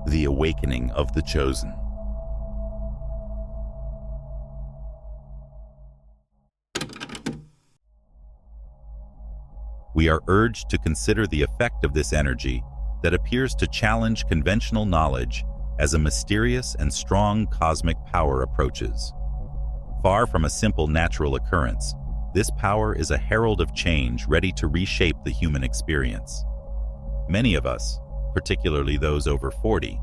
The Awakening of the Chosen. We are urged to consider the effect of this energy that appears to challenge conventional knowledge as a mysterious and strong cosmic power approaches. Far from a simple natural occurrence, this power is a herald of change ready to reshape the human experience. Many of us, particularly those over 40,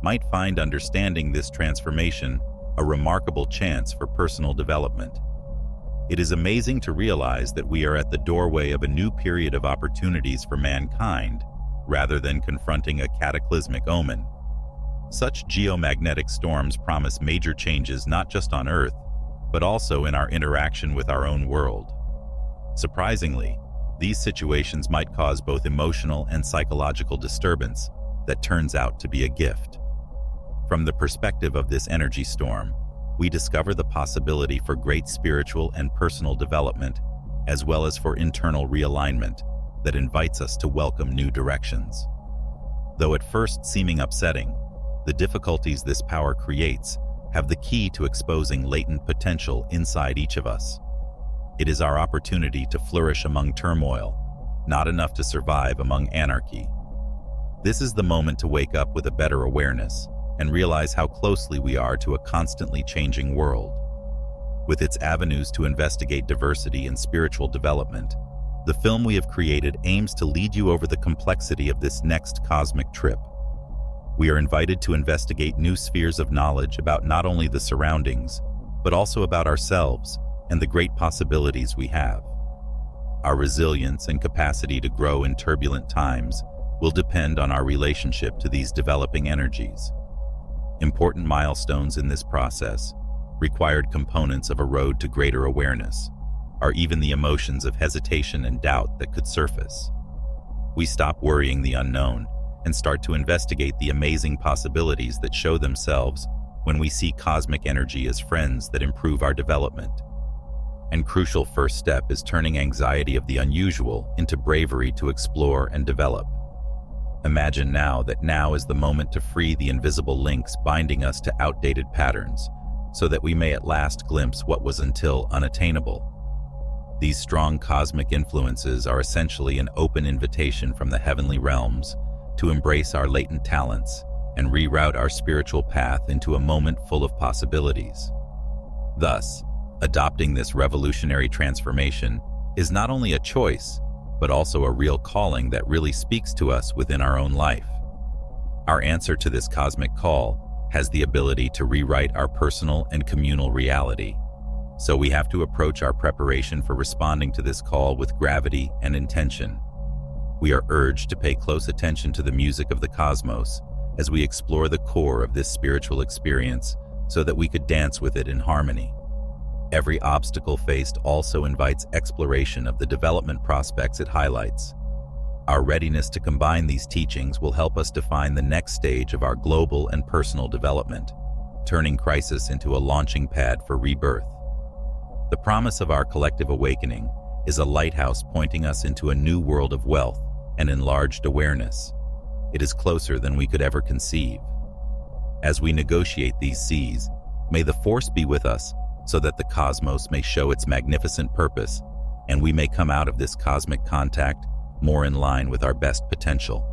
might find understanding this transformation a remarkable chance for personal development. It is amazing to realize that we are at the doorway of a new period of opportunities for mankind, rather than confronting a cataclysmic omen. Such geomagnetic storms promise major changes not just on Earth, but also in our interaction with our own world. Surprisingly, these situations might cause both emotional and psychological disturbance that turns out to be a gift. From the perspective of this energy storm, we discover the possibility for great spiritual and personal development, as well as for internal realignment that invites us to welcome new directions. Though at first seeming upsetting, the difficulties this power creates have the key to exposing latent potential inside each of us. It is our opportunity to flourish among turmoil, not enough to survive among anarchy. This is the moment to wake up with a better awareness and realize how closely we are to a constantly changing world. With its avenues to investigate diversity and spiritual development, the film we have created aims to lead you over the complexity of this next cosmic trip. We are invited to investigate new spheres of knowledge about not only the surroundings, but also about ourselves and the great possibilities we have. Our resilience and capacity to grow in turbulent times will depend on our relationship to these developing energies. Important milestones in this process, required components of a road to greater awareness, are even the emotions of hesitation and doubt that could surface. We stop worrying the unknown and start to investigate the amazing possibilities that show themselves when we see cosmic energy as friends that improve our development. And crucial first step is turning anxiety of the unusual into bravery to explore and develop. Imagine now that now is the moment to free the invisible links binding us to outdated patterns, so that we may at last glimpse what was until unattainable. These strong cosmic influences are essentially an open invitation from the heavenly realms to embrace our latent talents and reroute our spiritual path into a moment full of possibilities. Thus, adopting this revolutionary transformation is not only a choice, but also a real calling that really speaks to us within our own life. Our answer to this cosmic call has the ability to rewrite our personal and communal reality. So we have to approach our preparation for responding to this call with gravity and intention. We are urged to pay close attention to the music of the cosmos as we explore the core of this spiritual experience so that we could dance with it in harmony. Every obstacle faced also invites exploration of the development prospects it highlights. Our readiness to combine these teachings will help us define the next stage of our global and personal development, turning crisis into a launching pad for rebirth. The promise of our collective awakening is a lighthouse pointing us into a new world of wealth and enlarged awareness. It is closer than we could ever conceive. As we negotiate these seas, may the force be with us so that the cosmos may show its magnificent purpose, and we may come out of this cosmic contact more in line with our best potential.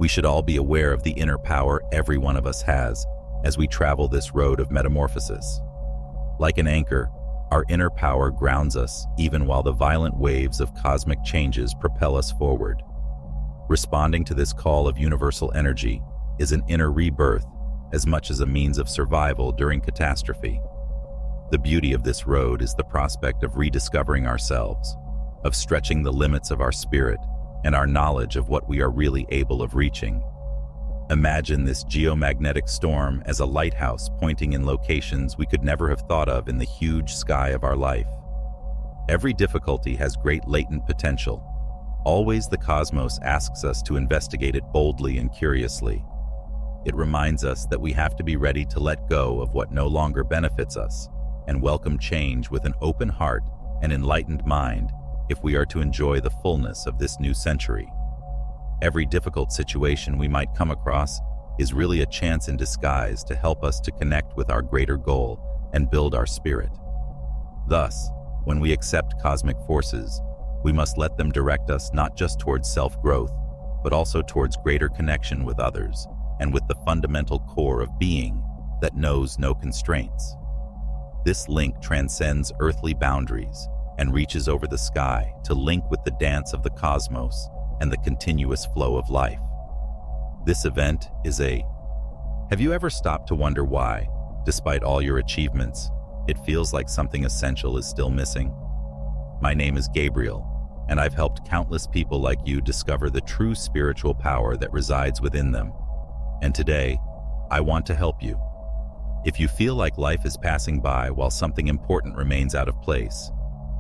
We should all be aware of the inner power every one of us has as we travel this road of metamorphosis. Like an anchor, our inner power grounds us even while the violent waves of cosmic changes propel us forward. Responding to this call of universal energy is an inner rebirth as much as a means of survival during catastrophe. The beauty of this road is the prospect of rediscovering ourselves, of stretching the limits of our spirit and our knowledge of what we are really able of reaching. Imagine this geomagnetic storm as a lighthouse pointing in locations we could never have thought of in the huge sky of our life. Every difficulty has great latent potential. Always the cosmos asks us to investigate it boldly and curiously. It reminds us that we have to be ready to let go of what no longer benefits us and welcome change with an open heart and enlightened mind if we are to enjoy the fullness of this new century. Every difficult situation we might come across is really a chance in disguise to help us to connect with our greater goal and build our spirit. Thus, when we accept cosmic forces, we must let them direct us not just towards self-growth, but also towards greater connection with others and with the fundamental core of being that knows no constraints. This link transcends earthly boundaries and reaches over the sky to link with the dance of the cosmos and the continuous flow of life. This event is Have you ever stopped to wonder why, despite all your achievements, it feels like something essential is still missing? My name is Gabriel, and I've helped countless people like you discover the true spiritual power that resides within them. And today, I want to help you. If you feel like life is passing by while something important remains out of place,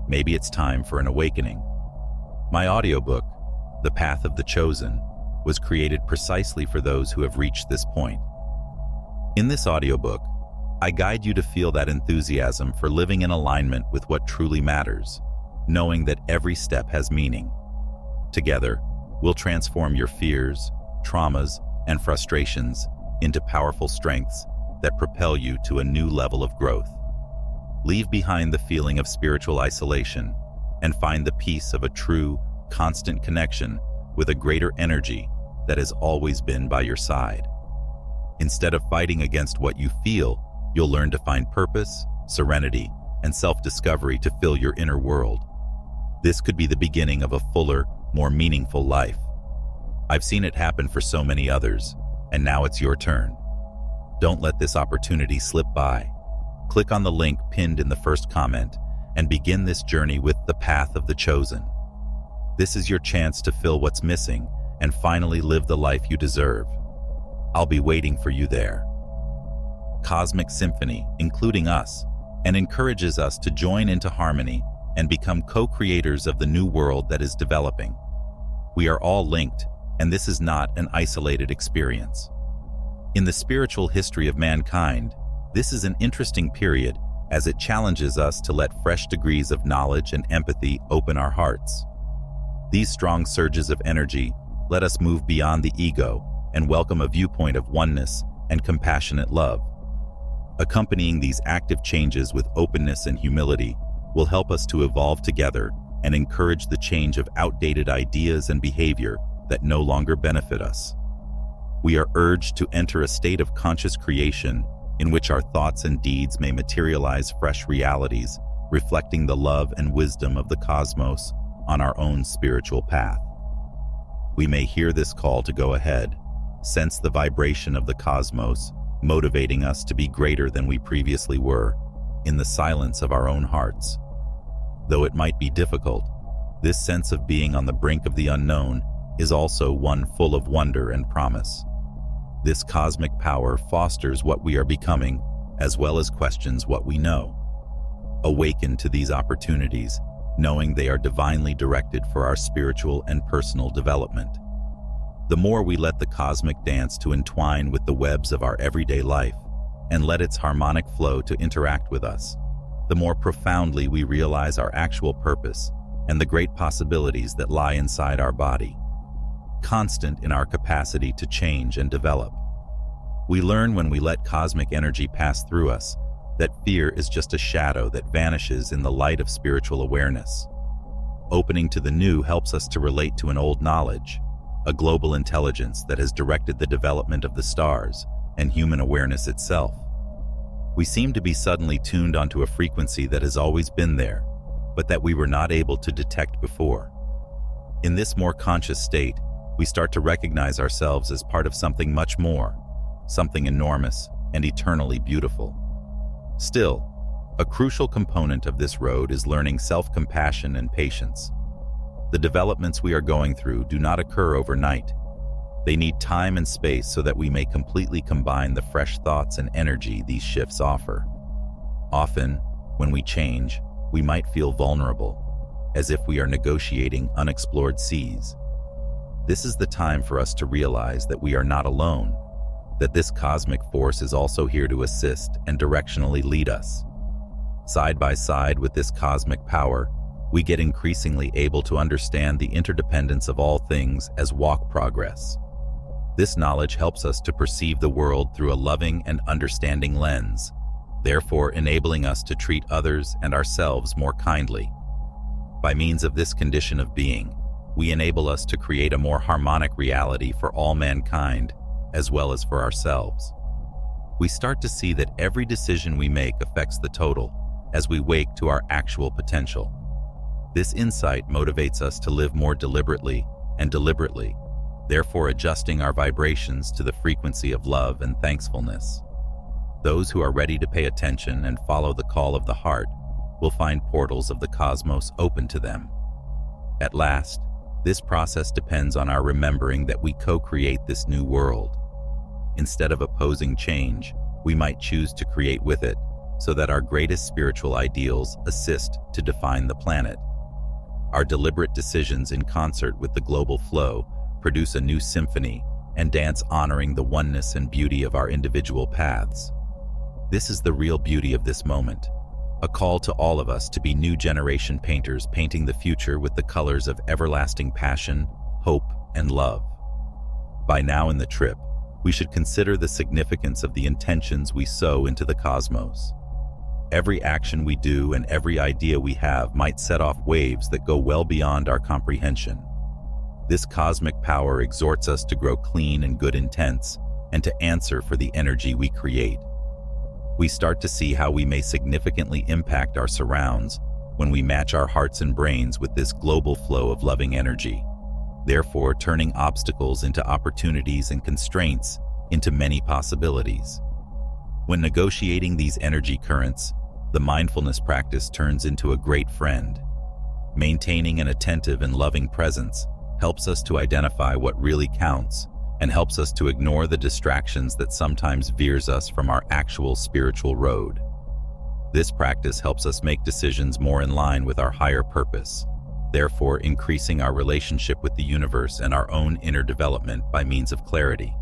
maybe it's time for an awakening. My audiobook, The Path of the Chosen, was created precisely for those who have reached this point. In this audiobook, I guide you to feel that enthusiasm for living in alignment with what truly matters, knowing that every step has meaning. Together, we'll transform your fears, traumas, and frustrations into powerful strengths that propel you to a new level of growth. Leave behind the feeling of spiritual isolation and find the peace of a true, constant connection with a greater energy that has always been by your side. Instead of fighting against what you feel, you'll learn to find purpose, serenity, and self-discovery to fill your inner world. This could be the beginning of a fuller, more meaningful life. I've seen it happen for so many others, and now it's your turn. Don't let this opportunity slip by. Click on the link pinned in the first comment and begin this journey with The Path of the Chosen. This is your chance to fill what's missing and finally live the life you deserve. I'll be waiting for you there. Cosmic Symphony, including us, and encourages us to join into harmony and become co-creators of the new world that is developing. We are all linked, and this is not an isolated experience. In the spiritual history of mankind, this is an interesting period as it challenges us to let fresh degrees of knowledge and empathy open our hearts. These strong surges of energy let us move beyond the ego and welcome a viewpoint of oneness and compassionate love. Accompanying these active changes with openness and humility will help us to evolve together and encourage the change of outdated ideas and behavior that no longer benefit us. We are urged to enter a state of conscious creation in which our thoughts and deeds may materialize fresh realities, reflecting the love and wisdom of the cosmos on our own spiritual path. We may hear this call to go ahead, sense the vibration of the cosmos, motivating us to be greater than we previously were, in the silence of our own hearts. Though it might be difficult, this sense of being on the brink of the unknown is also one full of wonder and promise. This cosmic power fosters what we are becoming, as well as questions what we know. Awaken to these opportunities, knowing they are divinely directed for our spiritual and personal development. The more we let the cosmic dance to entwine with the webs of our everyday life, and let its harmonic flow to interact with us, the more profoundly we realize our actual purpose and the great possibilities that lie inside our body. Constant in our capacity to change and develop. We learn when we let cosmic energy pass through us that fear is just a shadow that vanishes in the light of spiritual awareness. Opening to the new helps us to relate to an old knowledge, a global intelligence that has directed the development of the stars and human awareness itself. We seem to be suddenly tuned onto a frequency that has always been there, but that we were not able to detect before. In this more conscious state, we start to recognize ourselves as part of something much more, something enormous and eternally beautiful. Still, a crucial component of this road is learning self-compassion and patience. The developments we are going through do not occur overnight. They need time and space so that we may completely combine the fresh thoughts and energy these shifts offer. Often, when we change, we might feel vulnerable, as if we are negotiating unexplored seas. This is the time for us to realize that we are not alone, that this cosmic force is also here to assist and directionally lead us. Side by side with this cosmic power, we get increasingly able to understand the interdependence of all things as walk progress. This knowledge helps us to perceive the world through a loving and understanding lens, therefore enabling us to treat others and ourselves more kindly. By means of this condition of being, we enable us to create a more harmonic reality for all mankind, as well as for ourselves. We start to see that every decision we make affects the total, as we wake to our actual potential. This insight motivates us to live more deliberately and deliberately, therefore adjusting our vibrations to the frequency of love and thankfulness. Those who are ready to pay attention and follow the call of the heart will find portals of the cosmos open to them. At last, this process depends on our remembering that we co-create this new world. Instead of opposing change, we might choose to create with it, so that our greatest spiritual ideals assist to define the planet. Our deliberate decisions in concert with the global flow produce a new symphony and dance honoring the oneness and beauty of our individual paths. This is the real beauty of this moment, a call to all of us to be new generation painters painting the future with the colors of everlasting passion, hope, and love. By now in the trip, we should consider the significance of the intentions we sow into the cosmos. Every action we do and every idea we have might set off waves that go well beyond our comprehension. This cosmic power exhorts us to grow clean and good intents and to answer for the energy we create. We start to see how we may significantly impact our surrounds when we match our hearts and brains with this global flow of loving energy, therefore turning obstacles into opportunities and constraints into many possibilities. When negotiating these energy currents, the mindfulness practice turns into a great friend. Maintaining an attentive and loving presence helps us to identify what really counts and helps us to ignore the distractions that sometimes veers us from our actual spiritual road. This practice helps us make decisions more in line with our higher purpose, therefore increasing our relationship with the universe and our own inner development by means of clarity.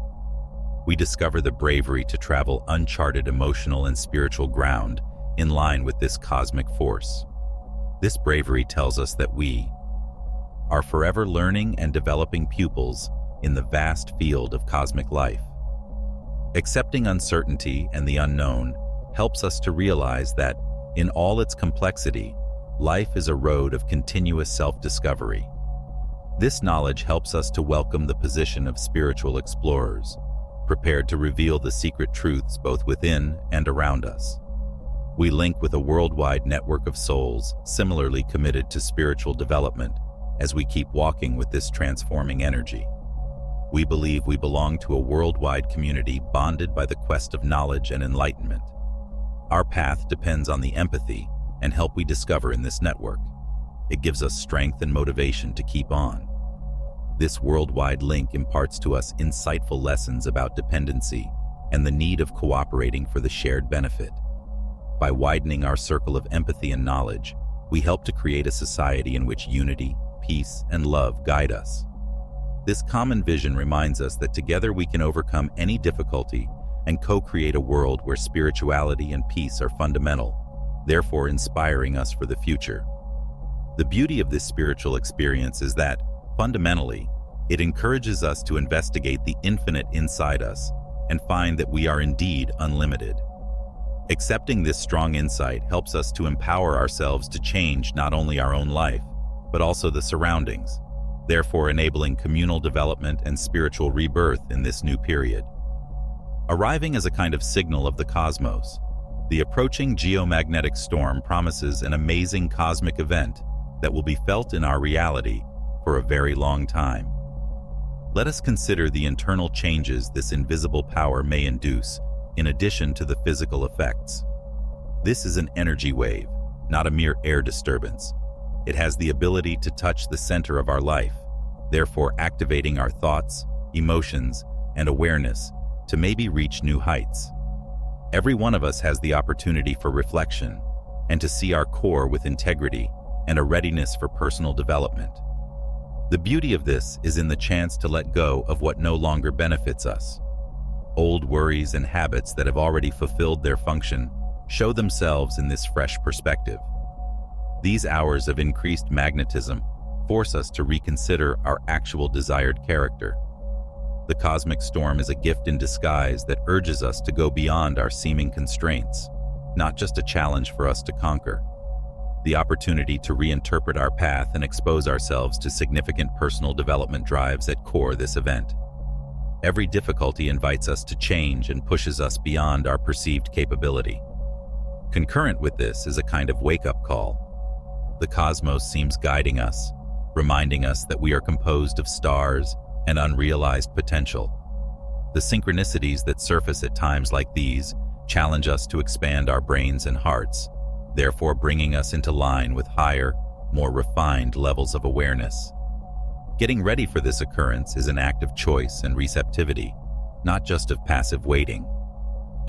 We discover the bravery to travel uncharted emotional and spiritual ground in line with this cosmic force. This bravery tells us that we are forever learning and developing pupils in the vast field of cosmic life. Accepting uncertainty and the unknown helps us to realize that, in all its complexity, life is a road of continuous self-discovery. This knowledge helps us to welcome the position of spiritual explorers, prepared to reveal the secret truths both within and around us. We link with a worldwide network of souls similarly committed to spiritual development as we keep walking with this transforming energy. We believe we belong to a worldwide community bonded by the quest of knowledge and enlightenment. Our path depends on the empathy and help we discover in this network. It gives us strength and motivation to keep on. This worldwide link imparts to us insightful lessons about dependency and the need of cooperating for the shared benefit. By widening our circle of empathy and knowledge, we help to create a society in which unity, peace, and love guide us. This common vision reminds us that together we can overcome any difficulty and co-create a world where spirituality and peace are fundamental, therefore inspiring us for the future. The beauty of this spiritual experience is that, fundamentally, it encourages us to investigate the infinite inside us and find that we are indeed unlimited. Accepting this strong insight helps us to empower ourselves to change not only our own life, but also the surroundings, therefore enabling communal development and spiritual rebirth in this new period. Arriving as a kind of signal of the cosmos, the approaching geomagnetic storm promises an amazing cosmic event that will be felt in our reality for a very long time. Let us consider the internal changes this invisible power may induce, in addition to the physical effects. This is an energy wave, not a mere air disturbance. It has the ability to touch the center of our life, therefore activating our thoughts, emotions, and awareness to maybe reach new heights. Every one of us has the opportunity for reflection and to see our core with integrity and a readiness for personal development. The beauty of this is in the chance to let go of what no longer benefits us. Old worries and habits that have already fulfilled their function show themselves in this fresh perspective. These hours of increased magnetism force us to reconsider our actual desired character. The cosmic storm is a gift in disguise that urges us to go beyond our seeming constraints, not just a challenge for us to conquer. The opportunity to reinterpret our path and expose ourselves to significant personal development drives at core this event. Every difficulty invites us to change and pushes us beyond our perceived capability. Concurrent with this is a kind of wake-up call. The cosmos seems guiding us, reminding us that we are composed of stars and unrealized potential. The synchronicities that surface at times like these challenge us to expand our brains and hearts, therefore bringing us into line with higher, more refined levels of awareness. Getting ready for this occurrence is an act of choice and receptivity, not just of passive waiting.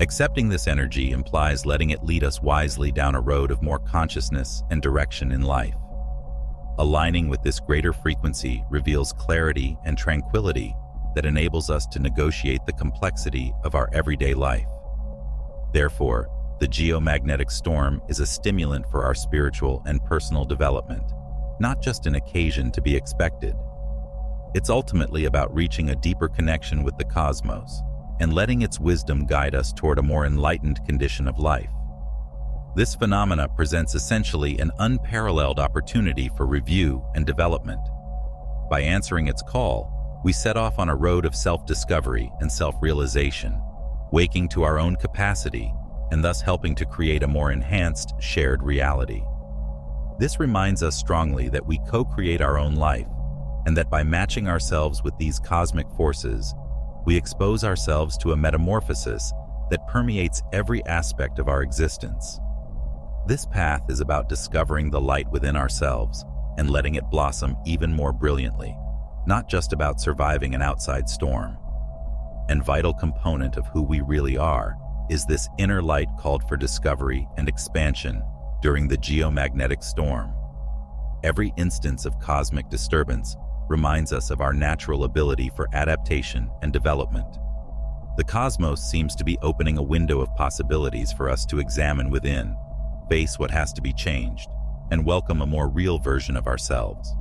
Accepting this energy implies letting it lead us wisely down a road of more consciousness and direction in life. Aligning with this greater frequency reveals clarity and tranquility that enables us to negotiate the complexity of our everyday life. Therefore, the geomagnetic storm is a stimulant for our spiritual and personal development, not just an occasion to be expected. It's ultimately about reaching a deeper connection with the cosmos and letting its wisdom guide us toward a more enlightened condition of life. This phenomena presents essentially an unparalleled opportunity for review and development. By answering its call, we set off on a road of self-discovery and self-realization, waking to our own capacity and thus helping to create a more enhanced, shared reality. This reminds us strongly that we co-create our own life, and that by matching ourselves with these cosmic forces, we expose ourselves to a metamorphosis that permeates every aspect of our existence. This path is about discovering the light within ourselves and letting it blossom even more brilliantly, not just about surviving an outside storm. And vital component of who we really are is this inner light called for discovery and expansion during the geomagnetic storm. Every instance of cosmic disturbance reminds us of our natural ability for adaptation and development. The cosmos seems to be opening a window of possibilities for us to examine within, face what has to be changed, and welcome a more real version of ourselves.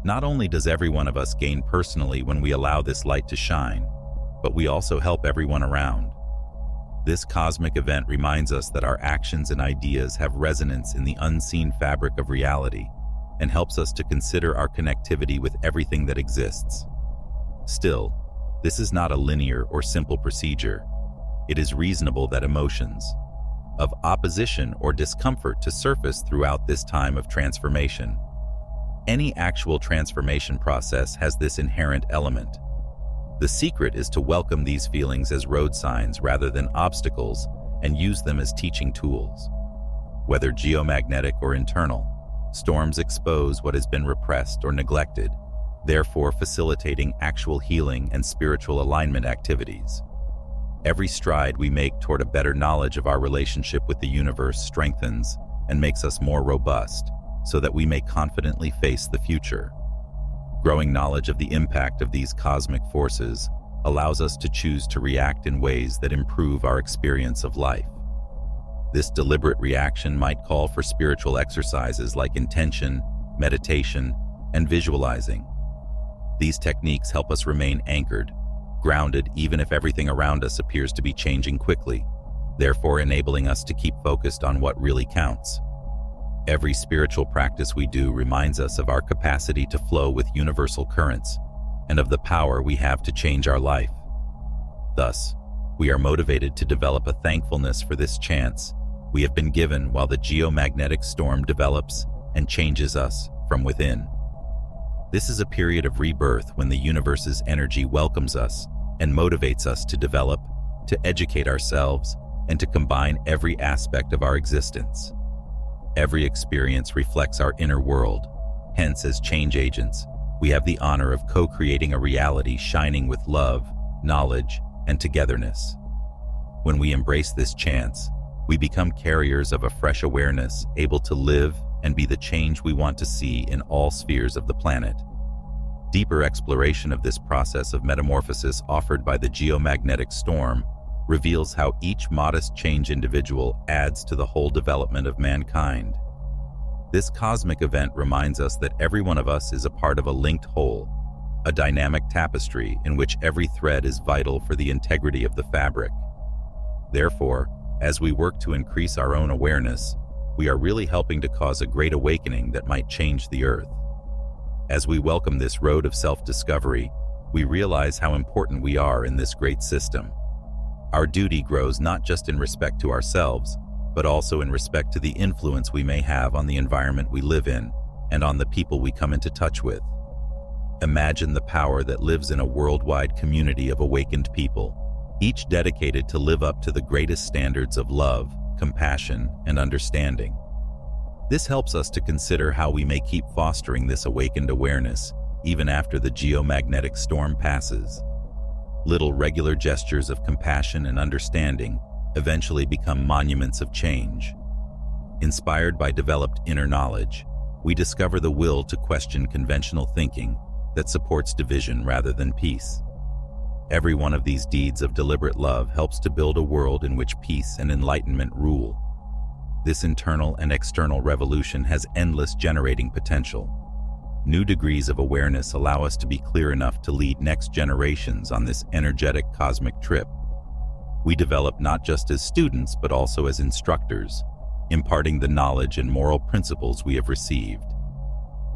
Not only does every one of us gain personally when we allow this light to shine, but we also help everyone around. This cosmic event reminds us that our actions and ideas have resonance in the unseen fabric of reality and helps us to consider our connectivity with everything that exists. Still, this is not a linear or simple procedure. It is reasonable that emotions of opposition or discomfort to surface throughout this time of transformation. Any actual transformation process has this inherent element. The secret is to welcome these feelings as road signs rather than obstacles and use them as teaching tools. Whether geomagnetic or internal, storms expose what has been repressed or neglected, therefore facilitating actual healing and spiritual alignment activities. Every stride we make toward a better knowledge of our relationship with the universe strengthens and makes us more robust so that we may confidently face the future. Growing knowledge of the impact of these cosmic forces allows us to choose to react in ways that improve our experience of life. This deliberate reaction might call for spiritual exercises like intention, meditation, and visualizing. These techniques help us remain anchored, grounded even if everything around us appears to be changing quickly, therefore enabling us to keep focused on what really counts. Every spiritual practice we do reminds us of our capacity to flow with universal currents and of the power we have to change our life. Thus, we are motivated to develop a thankfulness for this chance we have been given while the geomagnetic storm develops and changes us from within. This is a period of rebirth when the universe's energy welcomes us and motivates us to develop, to educate ourselves, and to combine every aspect of our existence. Every experience reflects our inner world. Hence, as change agents, we have the honor of co-creating a reality shining with love, knowledge, and togetherness. When we embrace this chance, we become carriers of a fresh awareness, able to live and be the change we want to see in all spheres of the planet. Deeper exploration of this process of metamorphosis offered by the geomagnetic storm reveals how each modest change individual adds to the whole development of mankind. This cosmic event reminds us that every one of us is a part of a linked whole, a dynamic tapestry in which every thread is vital for the integrity of the fabric. Therefore, as we work to increase our own awareness, we are really helping to cause a great awakening that might change the earth. As we welcome this road of self-discovery, we realize how important we are in this great system. Our duty grows not just in respect to ourselves, but also in respect to the influence we may have on the environment we live in and on the people we come into touch with. Imagine the power that lives in a worldwide community of awakened people, each dedicated to live up to the greatest standards of love, compassion, and understanding. This helps us to consider how we may keep fostering this awakened awareness even after the geomagnetic storm passes. Little regular gestures of compassion and understanding eventually become monuments of change. Inspired by developed inner knowledge, we discover the will to question conventional thinking that supports division rather than peace. Every one of these deeds of deliberate love helps to build a world in which peace and enlightenment rule. This internal and external revolution has endless generating potential. New degrees of awareness allow us to be clear enough to lead next generations on this energetic cosmic trip. We develop not just as students but also as instructors, imparting the knowledge and moral principles we have received.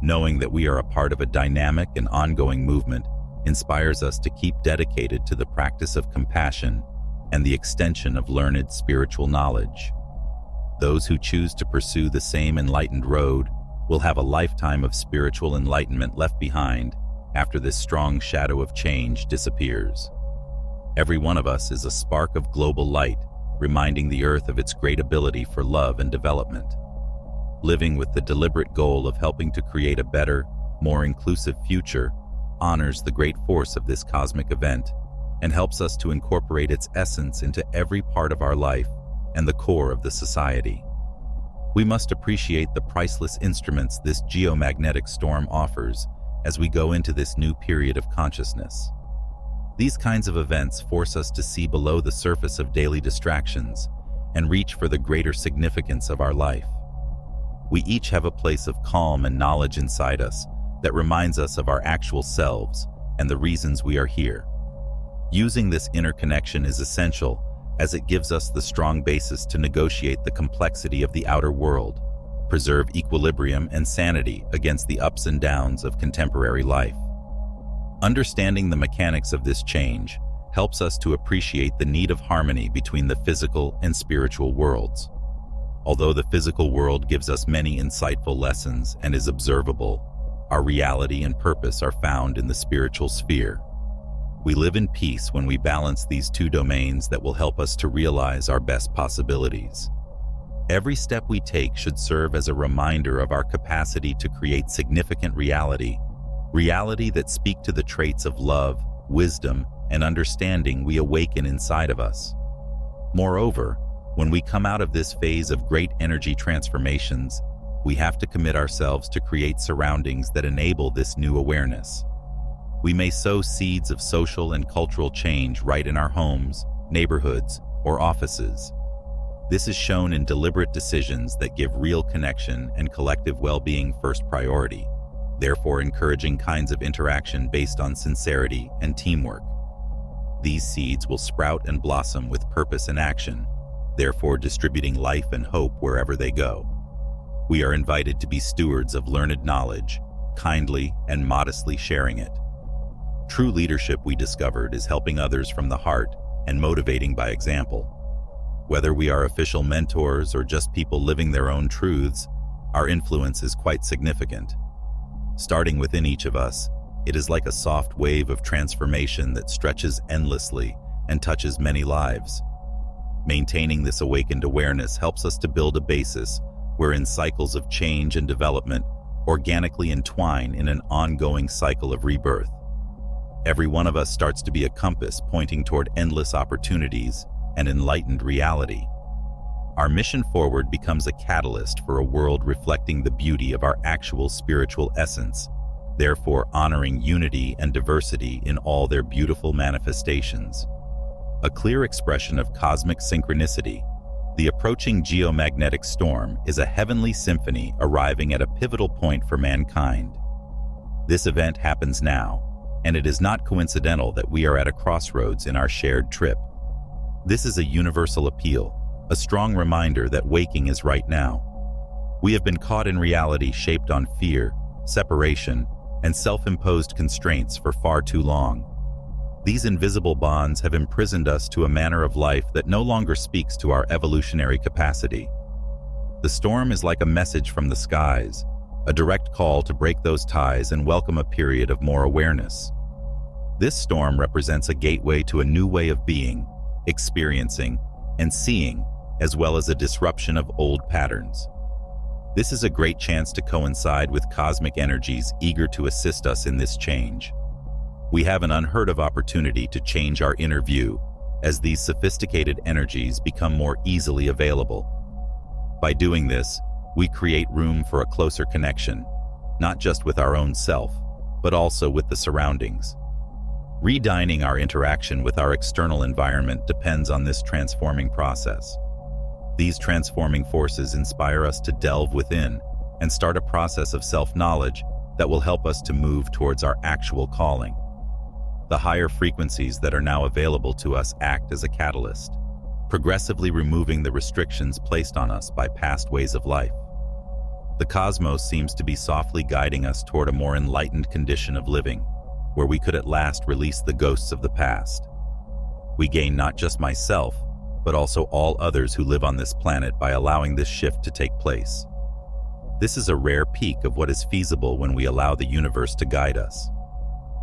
Knowing that we are a part of a dynamic and ongoing movement inspires us to keep dedicated to the practice of compassion and the extension of learned spiritual knowledge. Those who choose to pursue the same enlightened road will have a lifetime of spiritual enlightenment left behind after this strong shadow of change disappears. Every one of us is a spark of global light, reminding the earth of its great ability for love and development. Living with the deliberate goal of helping to create a better, more inclusive future honors the great force of this cosmic event and helps us to incorporate its essence into every part of our life and the core of the society. We must appreciate the priceless instruments this geomagnetic storm offers as we go into this new period of consciousness. These kinds of events force us to see below the surface of daily distractions and reach for the greater significance of our life. We each have a place of calm and knowledge inside us that reminds us of our actual selves and the reasons we are here. Using this inner connection is essential as it gives us the strong basis to negotiate the complexity of the outer world, preserve equilibrium and sanity against the ups and downs of contemporary life. Understanding the mechanics of this change helps us to appreciate the need of harmony between the physical and spiritual worlds. Although the physical world gives us many insightful lessons and is observable, our reality and purpose are found in the spiritual sphere. We live in peace when we balance these two domains that will help us to realize our best possibilities. Every step we take should serve as a reminder of our capacity to create significant reality that speak to the traits of love, wisdom, and understanding we awaken inside of us. Moreover, when we come out of this phase of great energy transformations, we have to commit ourselves to create surroundings that enable this new awareness. We may sow seeds of social and cultural change right in our homes, neighborhoods, or offices. This is shown in deliberate decisions that give real connection and collective well-being first priority, therefore encouraging kinds of interaction based on sincerity and teamwork. These seeds will sprout and blossom with purpose and action, therefore distributing life and hope wherever they go. We are invited to be stewards of learned knowledge, kindly and modestly sharing it. True leadership, we discovered, is helping others from the heart and motivating by example. Whether we are official mentors or just people living their own truths, our influence is quite significant. Starting within each of us, it is like a soft wave of transformation that stretches endlessly and touches many lives. Maintaining this awakened awareness helps us to build a basis wherein cycles of change and development organically entwine in an ongoing cycle of rebirth. Every one of us starts to be a compass pointing toward endless opportunities and enlightened reality. Our mission forward becomes a catalyst for a world reflecting the beauty of our actual spiritual essence, therefore honoring unity and diversity in all their beautiful manifestations. A clear expression of cosmic synchronicity, the approaching geomagnetic storm is a heavenly symphony arriving at a pivotal point for mankind. This event happens now, and it is not coincidental that we are at a crossroads in our shared trip. This is a universal appeal, a strong reminder that waking is right now. We have been caught in reality shaped on fear, separation, and self-imposed constraints for far too long. These invisible bonds have imprisoned us to a manner of life that no longer speaks to our evolutionary capacity. The storm is like a message from the skies, a direct call to break those ties and welcome a period of more awareness. This storm represents a gateway to a new way of being, experiencing, and seeing, as well as a disruption of old patterns. This is a great chance to coincide with cosmic energies eager to assist us in this change. We have an unheard of opportunity to change our inner view as these sophisticated energies become more easily available. By doing this, we create room for a closer connection, not just with our own self, but also with the surroundings. Redefining our interaction with our external environment depends on this transforming process. These transforming forces inspire us to delve within and start a process of self-knowledge that will help us to move towards our actual calling. The higher frequencies that are now available to us act as a catalyst, progressively removing the restrictions placed on us by past ways of life. The cosmos seems to be softly guiding us toward a more enlightened condition of living, where we could at last release the ghosts of the past. We gain not just myself, but also all others who live on this planet by allowing this shift to take place. This is a rare peek of what is feasible when we allow the universe to guide us.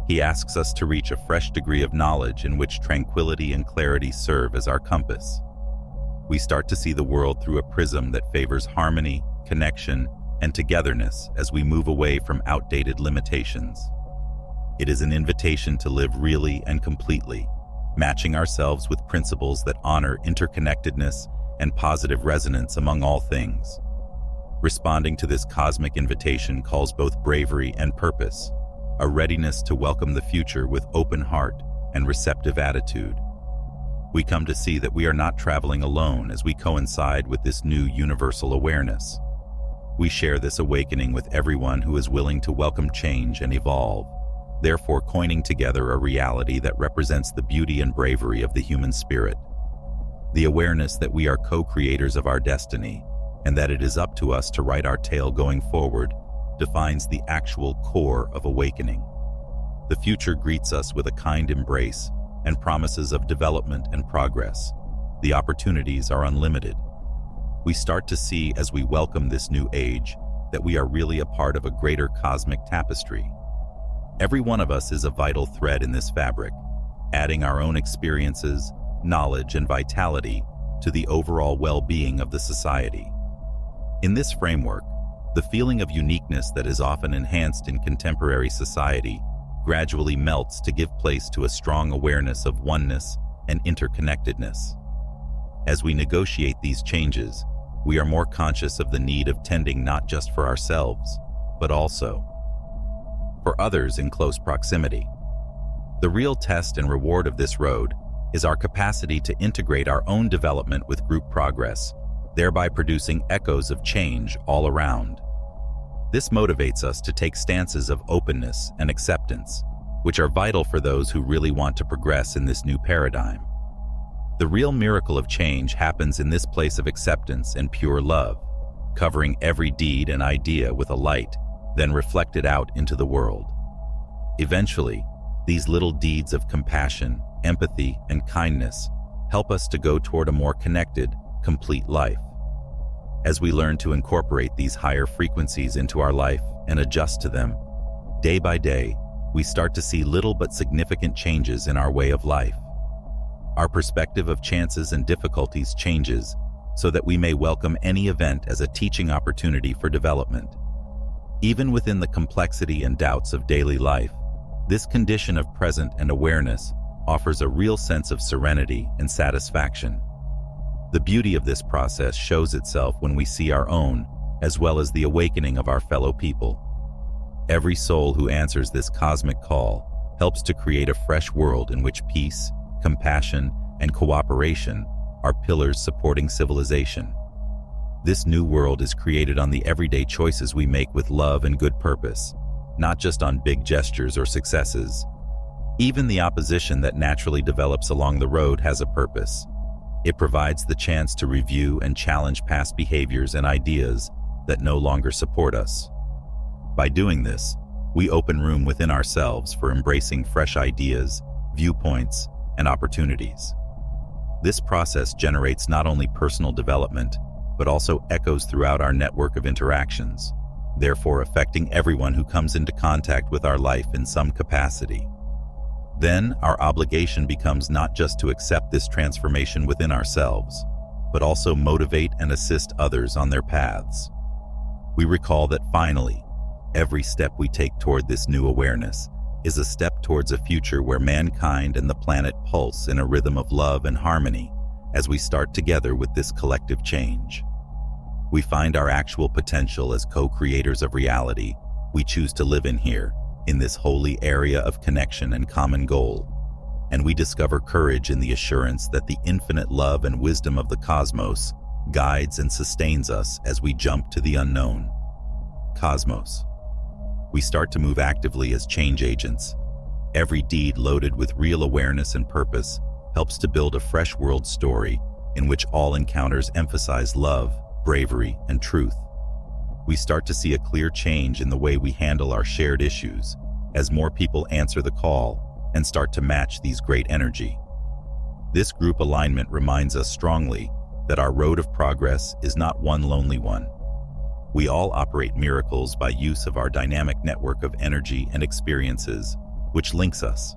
He asks us to reach a fresh degree of knowledge in which tranquility and clarity serve as our compass. We start to see the world through a prism that favors harmony, connection, and togetherness as we move away from outdated limitations. It is an invitation to live really and completely, matching ourselves with principles that honor interconnectedness and positive resonance among all things. Responding to this cosmic invitation calls both bravery and purpose, a readiness to welcome the future with open heart and receptive attitude. We come to see that we are not traveling alone as we coincide with this new universal awareness. We share this awakening with everyone who is willing to welcome change and evolve, therefore coining together a reality that represents the beauty and bravery of the human spirit. The awareness that we are co-creators of our destiny, and that it is up to us to write our tale going forward, defines the actual core of awakening. The future greets us with a kind embrace and promises of development and progress. The opportunities are unlimited. We start to see as we welcome this new age that we are really a part of a greater cosmic tapestry. Every one of us is a vital thread in this fabric, adding our own experiences, knowledge, and vitality to the overall well-being of the society. In this framework, the feeling of uniqueness that is often enhanced in contemporary society gradually melts to give place to a strong awareness of oneness and interconnectedness. As we negotiate these changes, we are more conscious of the need of tending not just for ourselves, but also for others in close proximity. The real test and reward of this road is our capacity to integrate our own development with group progress, thereby producing echoes of change all around. This motivates us to take stances of openness and acceptance, which are vital for those who really want to progress in this new paradigm. The real miracle of change happens in this place of acceptance and pure love, covering every deed and idea with a light, then reflected out into the world. Eventually, these little deeds of compassion, empathy, and kindness help us to go toward a more connected, complete life. As we learn to incorporate these higher frequencies into our life and adjust to them, day by day, we start to see little but significant changes in our way of life. Our perspective of chances and difficulties changes so that we may welcome any event as a teaching opportunity for development. Even within the complexity and doubts of daily life, this condition of present and awareness offers a real sense of serenity and satisfaction. The beauty of this process shows itself when we see our own, as well as the awakening of our fellow people. Every soul who answers this cosmic call helps to create a fresh world in which peace, compassion, and cooperation are pillars supporting civilization. This new world is created on the everyday choices we make with love and good purpose, not just on big gestures or successes, Even the opposition that naturally develops along the road has a purpose. It provides the chance to review and challenge past behaviors and ideas that no longer support us. By doing this, we open room within ourselves for embracing fresh ideas, viewpoints, and opportunities. This process generates not only personal development, but also echoes throughout our network of interactions, therefore affecting everyone who comes into contact with our life in some capacity. Then, our obligation becomes not just to accept this transformation within ourselves, but also motivate and assist others on their paths. We recall that finally, every step we take toward this new awareness is a step towards a future where mankind and the planet pulse in a rhythm of love and harmony as we start together with this collective change. We find our actual potential as co-creators of reality we choose to live in here, in this holy area of connection and common goal. And we discover courage in the assurance that the infinite love and wisdom of the cosmos guides and sustains us as we jump to the unknown. Cosmos. We start to move actively as change agents. Every deed loaded with real awareness and purpose helps to build a fresh world story in which all encounters emphasize love, bravery, and truth. We start to see a clear change in the way we handle our shared issues as more people answer the call and start to match these great energy. This group alignment reminds us strongly that our road of progress is not one lonely one. We all operate miracles by use of our dynamic network of energy and experiences, which links us.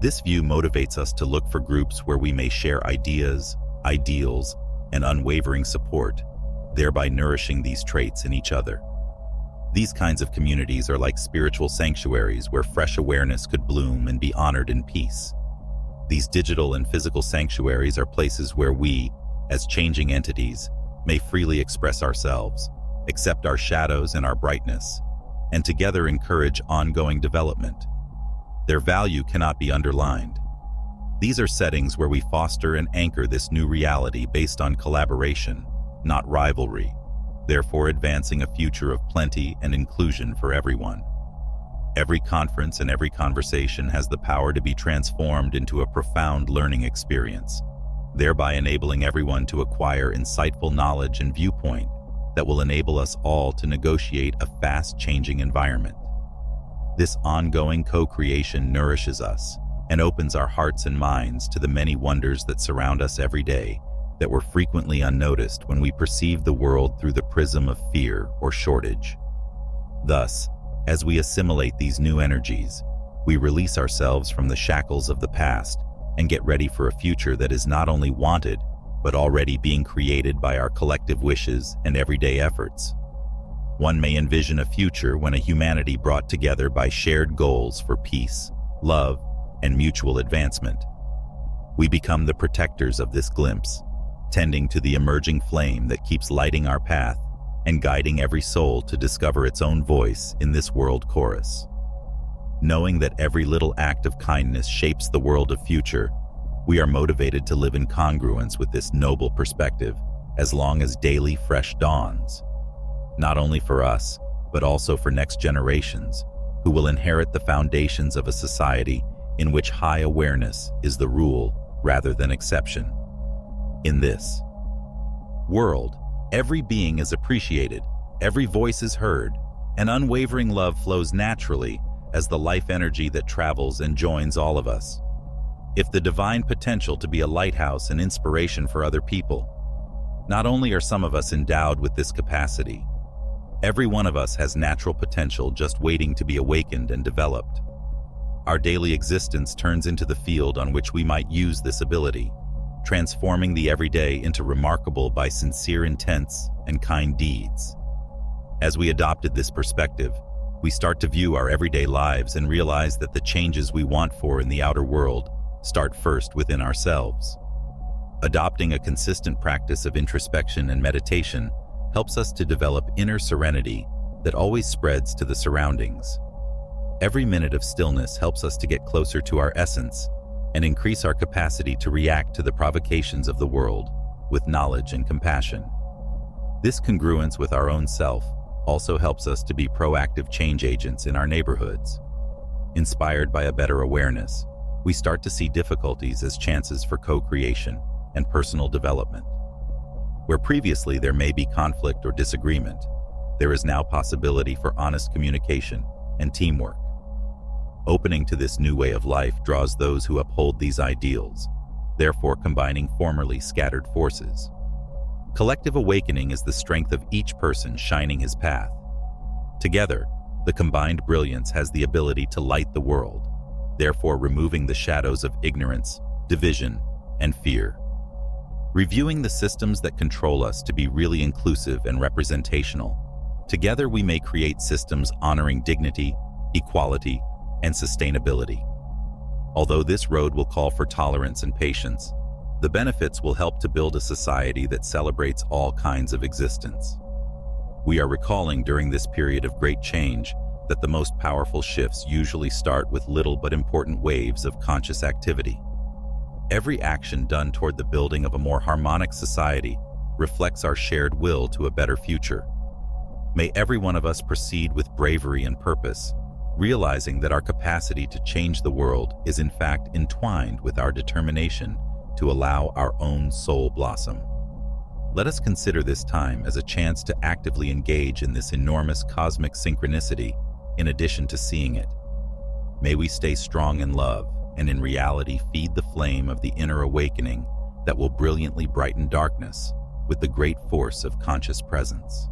This view motivates us to look for groups where we may share ideas, ideals, and unwavering support, thereby nourishing these traits in each other. These kinds of communities are like spiritual sanctuaries where fresh awareness could bloom and be honored in peace. These digital and physical sanctuaries are places where we, as changing entities, may freely express ourselves, accept our shadows and our brightness, and together encourage ongoing development. Their value cannot be underlined. These are settings where we foster and anchor this new reality based on collaboration, not rivalry, therefore advancing a future of plenty and inclusion for everyone. Every conference and every conversation has the power to be transformed into a profound learning experience, thereby enabling everyone to acquire insightful knowledge and viewpoint that will enable us all to negotiate a fast-changing environment. This ongoing co-creation nourishes us and opens our hearts and minds to the many wonders that surround us every day that were frequently unnoticed when we perceive the world through the prism of fear or shortage. Thus, as we assimilate these new energies, we release ourselves from the shackles of the past and get ready for a future that is not only wanted, but already being created by our collective wishes and everyday efforts. One may envision a future when a humanity brought together by shared goals for peace, love, and mutual advancement. We become the protectors of this glimpse, tending to the emerging flame that keeps lighting our path and guiding every soul to discover its own voice in this world chorus. Knowing that every little act of kindness shapes the world of future, we are motivated to live in congruence with this noble perspective as long as daily fresh dawns, not only for us, but also for next generations who will inherit the foundations of a society in which high awareness is the rule rather than exception. In this world, every being is appreciated, every voice is heard, and unwavering love flows naturally as the life energy that travels and joins all of us. If the divine potential to be a lighthouse and inspiration for other people, not only are some of us endowed with this capacity, every one of us has natural potential just waiting to be awakened and developed. Our daily existence turns into the field on which we might use this ability, transforming the everyday into remarkable by sincere intents and kind deeds. As we adopted this perspective, we start to view our everyday lives and realize that the changes we want for in the outer world start first within ourselves. Adopting a consistent practice of introspection and meditation helps us to develop inner serenity that always spreads to the surroundings. Every minute of stillness helps us to get closer to our essence and increase our capacity to react to the provocations of the world with knowledge and compassion. This congruence with our own self also helps us to be proactive change agents in our neighborhoods. Inspired by a better awareness, we start to see difficulties as chances for co-creation and personal development. Where previously there may be conflict or disagreement, there is now possibility for honest communication and teamwork. Opening to this new way of life draws those who uphold these ideals, therefore combining formerly scattered forces. Collective awakening is the strength of each person shining his path. Together, the combined brilliance has the ability to light the world, therefore removing the shadows of ignorance, division, and fear. Reviewing the systems that control us to be really inclusive and representational, together we may create systems honoring dignity, equality, and sustainability. Although this road will call for tolerance and patience, the benefits will help to build a society that celebrates all kinds of existence. We are recalling during this period of great change that the most powerful shifts usually start with little but important waves of conscious activity. Every action done toward the building of a more harmonic society reflects our shared will to a better future. May every one of us proceed with bravery and purpose, realizing that our capacity to change the world is in fact entwined with our determination to allow our own soul blossom. Let us consider this time as a chance to actively engage in this enormous cosmic synchronicity in addition to seeing it. May we stay strong in love and in reality feed the flame of the inner awakening that will brilliantly brighten darkness with the great force of conscious presence.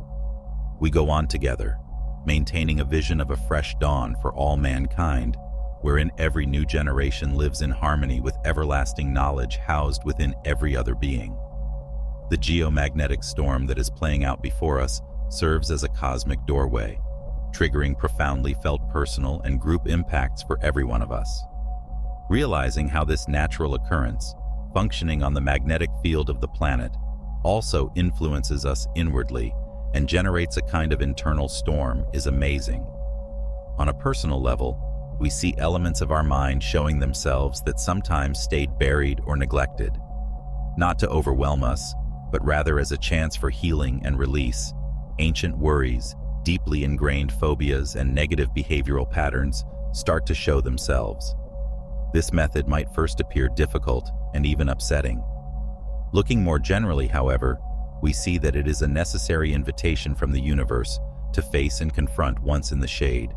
We go on together, maintaining a vision of a fresh dawn for all mankind, wherein every new generation lives in harmony with everlasting knowledge housed within every other being. The geomagnetic storm that is playing out before us serves as a cosmic doorway, triggering profoundly felt personal and group impacts for every one of us. Realizing how this natural occurrence, functioning on the magnetic field of the planet, also influences us inwardly and generates a kind of internal storm is amazing. On a personal level, we see elements of our mind showing themselves that sometimes stayed buried or neglected. Not to overwhelm us, but rather as a chance for healing and release, ancient worries, deeply ingrained phobias, and negative behavioral patterns start to show themselves. This method might first appear difficult and even upsetting. Looking more generally, however, we see that it is a necessary invitation from the universe to face and confront once in the shade.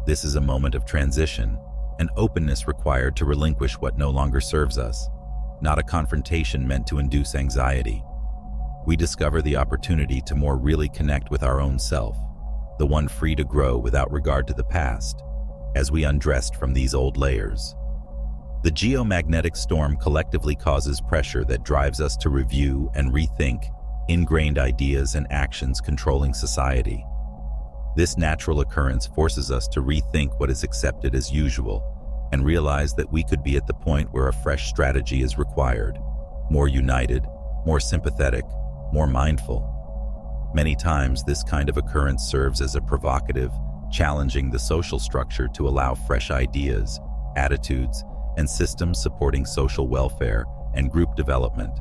This is a moment of transition, an openness required to relinquish what no longer serves us, not a confrontation meant to induce anxiety. We discover the opportunity to more really connect with our own self, the one free to grow without regard to the past, as we undressed from these old layers. The geomagnetic storm collectively causes pressure that drives us to review and rethink ingrained ideas and actions controlling society. This natural occurrence forces us to rethink what is accepted as usual and realize that we could be at the point where a fresh strategy is required, more united, more sympathetic, more mindful. Many times, this kind of occurrence serves as a provocative, challenging the social structure to allow fresh ideas, attitudes, and systems supporting social welfare and group development.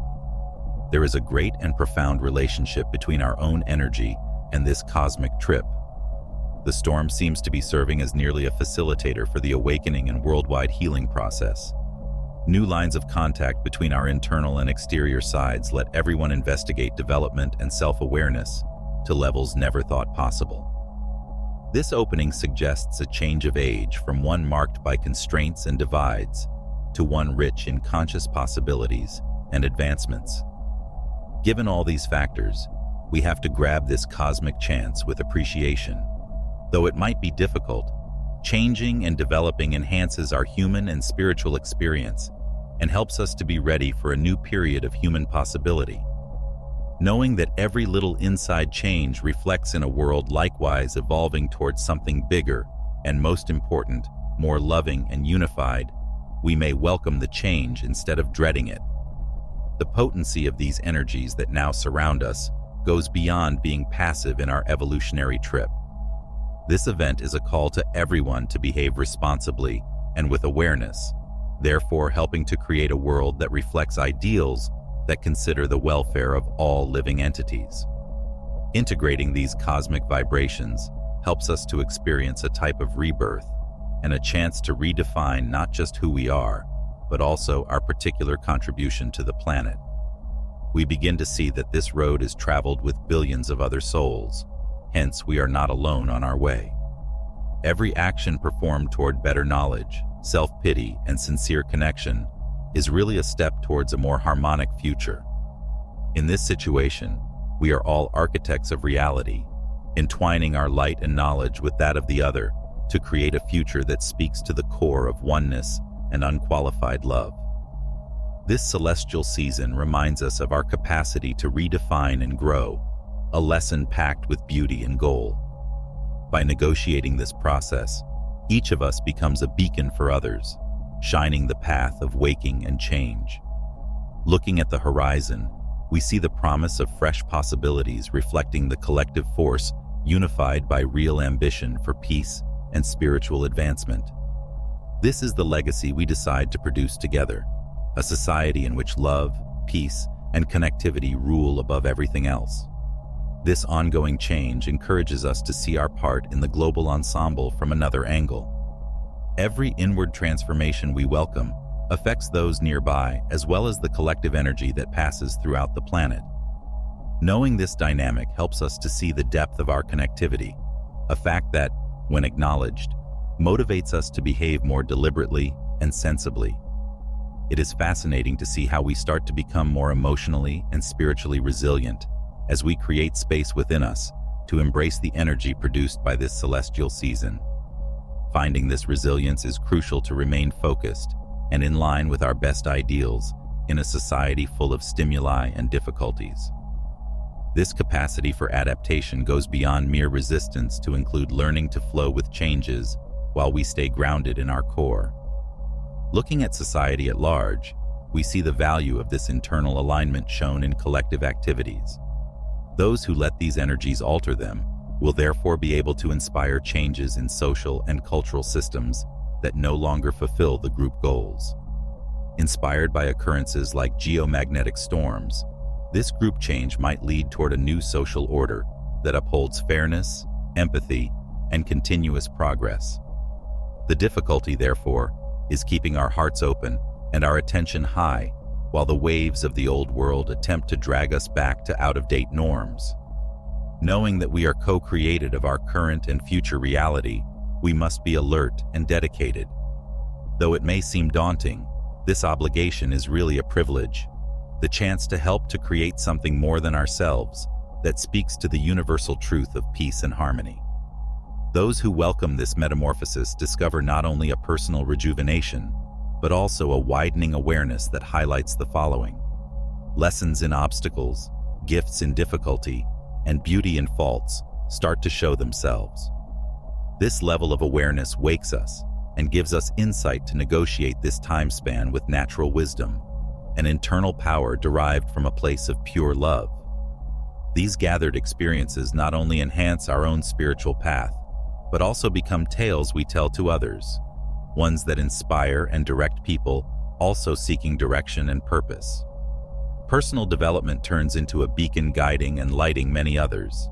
There is a great and profound relationship between our own energy and this cosmic trip. The storm seems to be serving as nearly a facilitator for the awakening and worldwide healing process. New lines of contact between our internal and exterior sides let everyone investigate development and self-awareness to levels never thought possible. This opening suggests a change of age from one marked by constraints and divides to one rich in conscious possibilities and advancements. Given all these factors, we have to grab this cosmic chance with appreciation. Though it might be difficult, changing and developing enhances our human and spiritual experience and helps us to be ready for a new period of human possibility. Knowing that every little inside change reflects in a world likewise evolving towards something bigger and, most important, more loving and unified, we may welcome the change instead of dreading it. The potency of these energies that now surround us goes beyond being passive in our evolutionary trip. This event is a call to everyone to behave responsibly and with awareness, therefore helping to create a world that reflects ideals that consider the welfare of all living entities. Integrating these cosmic vibrations helps us to experience a type of rebirth, and a chance to redefine not just who we are, but also our particular contribution to the planet. We begin to see that this road is traveled with billions of other souls, hence we are not alone on our way. Every action performed toward better knowledge, self-pity, and sincere connection is really a step towards a more harmonic future. In this situation, we are all architects of reality, entwining our light and knowledge with that of the other to create a future that speaks to the core of oneness and unqualified love. This celestial season reminds us of our capacity to redefine and grow, a lesson packed with beauty and goal. By negotiating this process, each of us becomes a beacon for others, shining the path of waking and change. Looking at the horizon, we see the promise of fresh possibilities reflecting the collective force unified by real ambition for peace and spiritual advancement. This is the legacy we decide to produce together, a society in which love, peace, and connectivity rule above everything else. This ongoing change encourages us to see our part in the global ensemble from another angle. Every inward transformation we welcome affects those nearby as well as the collective energy that passes throughout the planet. Knowing this dynamic helps us to see the depth of our connectivity, a fact that, when acknowledged, motivates us to behave more deliberately and sensibly. It is fascinating to see how we start to become more emotionally and spiritually resilient as we create space within us to embrace the energy produced by this celestial season. Finding this resilience is crucial to remain focused and in line with our best ideals in a society full of stimuli and difficulties. This capacity for adaptation goes beyond mere resistance to include learning to flow with changes while we stay grounded in our core. Looking at society at large, we see the value of this internal alignment shown in collective activities. Those who let these energies alter them will therefore be able to inspire changes in social and cultural systems that no longer fulfill the group goals. Inspired by occurrences like geomagnetic storms, this group change might lead toward a new social order that upholds fairness, empathy, and continuous progress. The difficulty, therefore, is keeping our hearts open and our attention high while the waves of the old world attempt to drag us back to out-of-date norms. Knowing that we are co-created of our current and future reality, we must be alert and dedicated. Though it may seem daunting, this obligation is really a privilege, the chance to help to create something more than ourselves that speaks to the universal truth of peace and harmony. Those who welcome this metamorphosis discover not only a personal rejuvenation, but also a widening awareness that highlights the following: lessons in obstacles, gifts in difficulty, and beauty in faults start to show themselves. This level of awareness wakes us and gives us insight to negotiate this time span with natural wisdom, an internal power derived from a place of pure love. These gathered experiences not only enhance our own spiritual path, but also become tales we tell to others, ones that inspire and direct people also seeking direction and purpose. Personal development turns into a beacon guiding and lighting many others.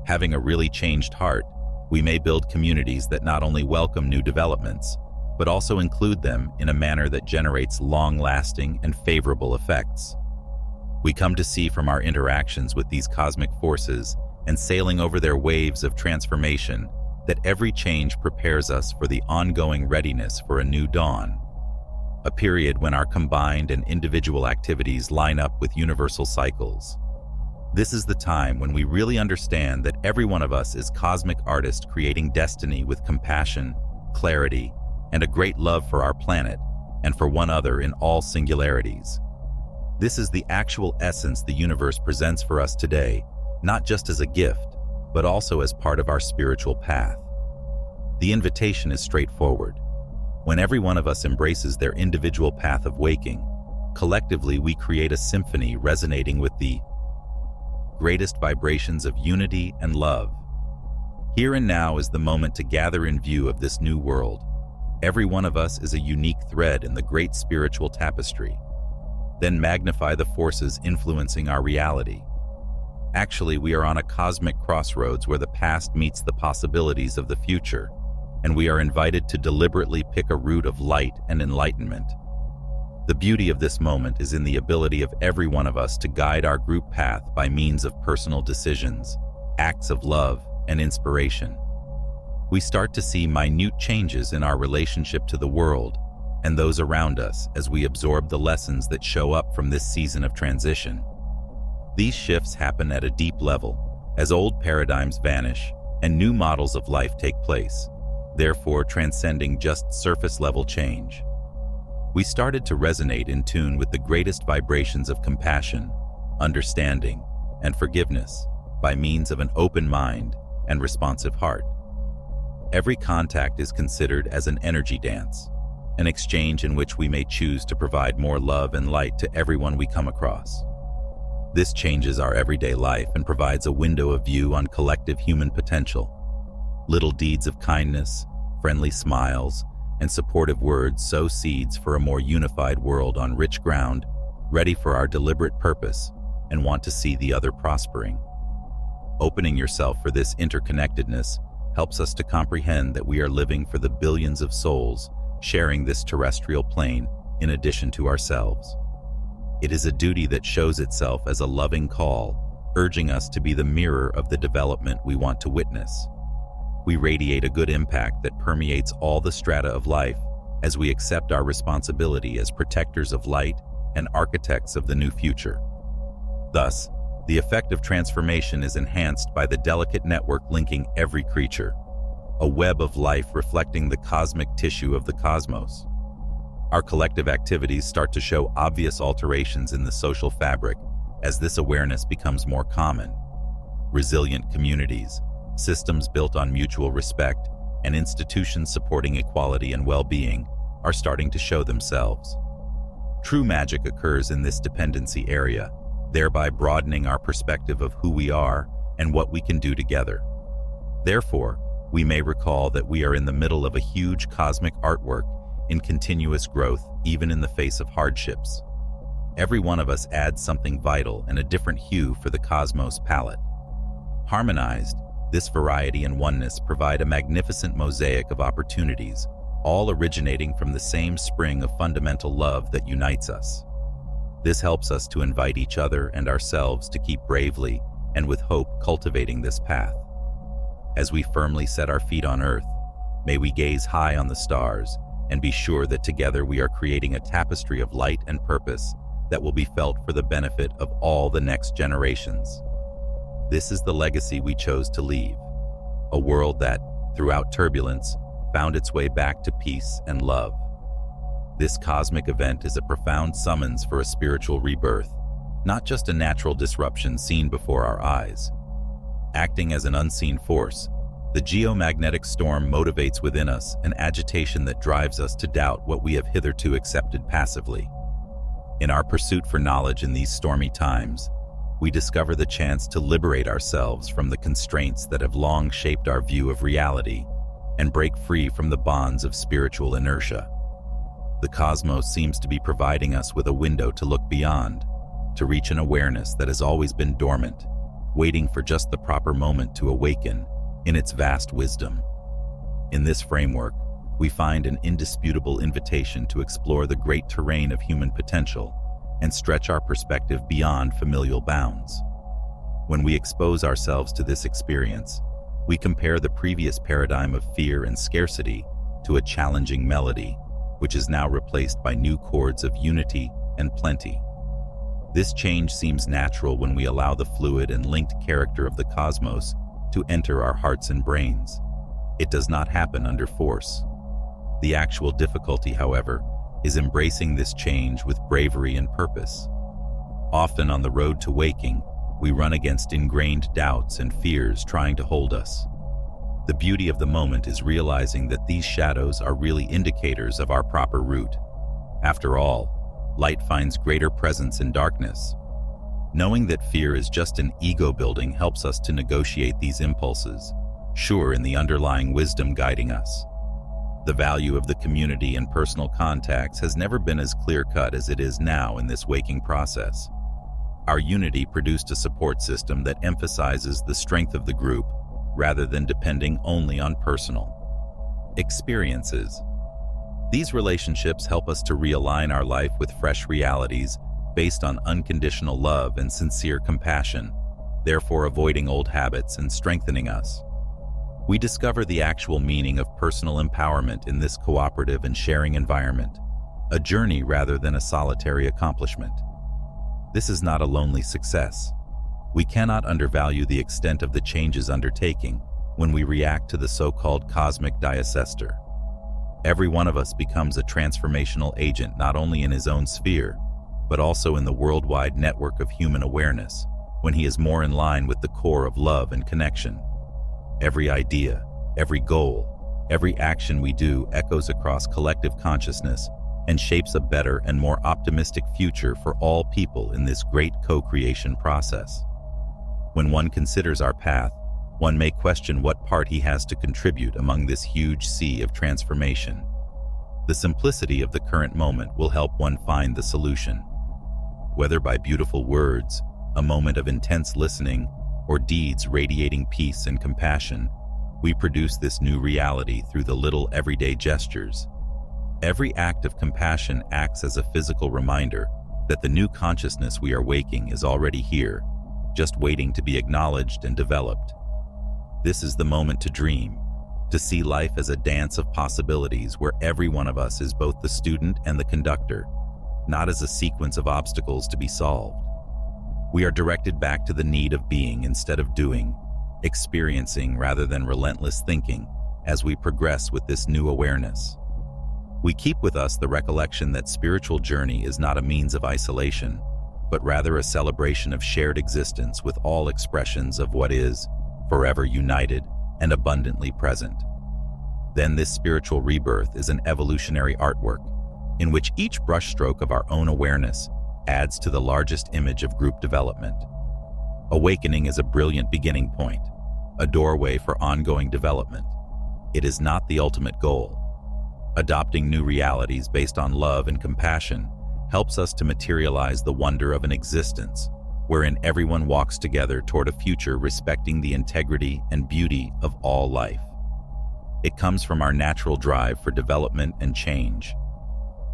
Having a really changed heart, we may build communities that not only welcome new developments, but also include them in a manner that generates long-lasting and favorable effects. We come to see from our interactions with these cosmic forces and sailing over their waves of transformation that every change prepares us for the ongoing readiness for a new dawn, a period when our combined and individual activities line up with universal cycles. This is the time when we really understand that every one of us is cosmic artist creating destiny with compassion, clarity, and a great love for our planet and for one another in all singularities. This is the actual essence the universe presents for us today, not just as a gift, but also as part of our spiritual path. The invitation is straightforward. When every one of us embraces their individual path of waking, collectively we create a symphony resonating with the greatest vibrations of unity and love. Here and now is the moment to gather in view of this new world. Every one of us is a unique thread in the great spiritual tapestry. Then magnify the forces influencing our reality. Actually, we are on a cosmic crossroads where the past meets the possibilities of the future, and we are invited to deliberately pick a route of light and enlightenment. The beauty of this moment is in the ability of every one of us to guide our group path by means of personal decisions, acts of love, and inspiration. We start to see minute changes in our relationship to the world and those around us as we absorb the lessons that show up from this season of transition. These shifts happen at a deep level, as old paradigms vanish and new models of life take place, therefore transcending just surface-level change. We started to resonate in tune with the greatest vibrations of compassion, understanding, and forgiveness by means of an open mind and responsive heart. Every contact is considered as an energy dance, an exchange in which we may choose to provide more love and light to everyone we come across. This changes our everyday life and provides a window of view on collective human potential. Little deeds of kindness, friendly smiles, and supportive words sow seeds for a more unified world on rich ground, ready for our deliberate purpose and want to see the other prospering. Opening yourself for this interconnectedness helps us to comprehend that we are living for the billions of souls sharing this terrestrial plane in addition to ourselves. It is a duty that shows itself as a loving call, urging us to be the mirror of the development we want to witness. We radiate a good impact that permeates all the strata of life as we accept our responsibility as protectors of light and architects of the new future. Thus, the effect of transformation is enhanced by the delicate network linking every creature, a web of life reflecting the cosmic tissue of the cosmos. Our collective activities start to show obvious alterations in the social fabric as this awareness becomes more common. Resilient communities, systems built on mutual respect, and institutions supporting equality and well-being are starting to show themselves. True magic occurs in this dependency area, thereby broadening our perspective of who we are and what we can do together. Therefore, we may recall that we are in the middle of a huge cosmic artwork in continuous growth, even in the face of hardships. Every one of us adds something vital and a different hue for the cosmos palette. Harmonized, this variety and oneness provide a magnificent mosaic of opportunities, all originating from the same spring of fundamental love that unites us. This helps us to invite each other and ourselves to keep bravely and with hope cultivating this path. As we firmly set our feet on earth, may we gaze high on the stars and be sure that together we are creating a tapestry of light and purpose that will be felt for the benefit of all the next generations. This is the legacy we chose to leave, a world that, throughout turbulence, found its way back to peace and love. This cosmic event is a profound summons for a spiritual rebirth, not just a natural disruption seen before our eyes. Acting as an unseen force, the geomagnetic storm motivates within us an agitation that drives us to doubt what we have hitherto accepted passively. In our pursuit for knowledge in these stormy times, we discover the chance to liberate ourselves from the constraints that have long shaped our view of reality and break free from the bonds of spiritual inertia. The cosmos seems to be providing us with a window to look beyond, to reach an awareness that has always been dormant, waiting for just the proper moment to awaken in its vast wisdom. In this framework, we find an indisputable invitation to explore the great terrain of human potential and stretch our perspective beyond familial bounds. When we expose ourselves to this experience, we compare the previous paradigm of fear and scarcity to a challenging melody, which is now replaced by new chords of unity and plenty. This change seems natural when we allow the fluid and linked character of the cosmos to enter our hearts and brains. It does not happen under force. The actual difficulty, however, is embracing this change with bravery and purpose. Often on the road to waking, we run against ingrained doubts and fears trying to hold us. The beauty of the moment is realizing that these shadows are really indicators of our proper route. After all, light finds greater presence in darkness. Knowing that fear is just an ego building helps us to negotiate these impulses, sure in the underlying wisdom guiding us. The value of the community and personal contacts has never been as clear-cut as it is now in this waking process. Our unity produced a support system that emphasizes the strength of the group rather than depending only on personal. experiences. These relationships help us to realign our life with fresh realities based on unconditional love and sincere compassion, therefore avoiding old habits and strengthening us. We discover the actual meaning of personal empowerment in this cooperative and sharing environment, a journey rather than a solitary accomplishment. This is not a lonely success. We cannot undervalue the extent of the changes undertaking when we react to the so-called cosmic diaster. Every one of us becomes a transformational agent not only in his own sphere, but also in the worldwide network of human awareness, when he is more in line with the core of love and connection. Every idea, every goal, every action we do echoes across collective consciousness and shapes a better and more optimistic future for all people in this great co-creation process. When one considers our path, one may question what part he has to contribute among this huge sea of transformation. The simplicity of the current moment will help one find the solution. Whether by beautiful words, a moment of intense listening, or deeds radiating peace and compassion, we produce this new reality through the little everyday gestures. Every act of compassion acts as a physical reminder that the new consciousness we are waking is already here, just waiting to be acknowledged and developed. This is the moment to dream, to see life as a dance of possibilities where every one of us is both the student and the conductor, not as a sequence of obstacles to be solved. We are directed back to the need of being instead of doing, experiencing rather than relentless thinking as we progress with this new awareness. We keep with us the recollection that spiritual journey is not a means of isolation, but rather a celebration of shared existence with all expressions of what is, forever united and abundantly present. Then this spiritual rebirth is an evolutionary artwork in which each brushstroke of our own awareness adds to the largest image of group development. Awakening is a brilliant beginning point, a doorway for ongoing development. It is not the ultimate goal. Adopting new realities based on love and compassion helps us to materialize the wonder of an existence wherein everyone walks together toward a future respecting the integrity and beauty of all life. It comes from our natural drive for development and change.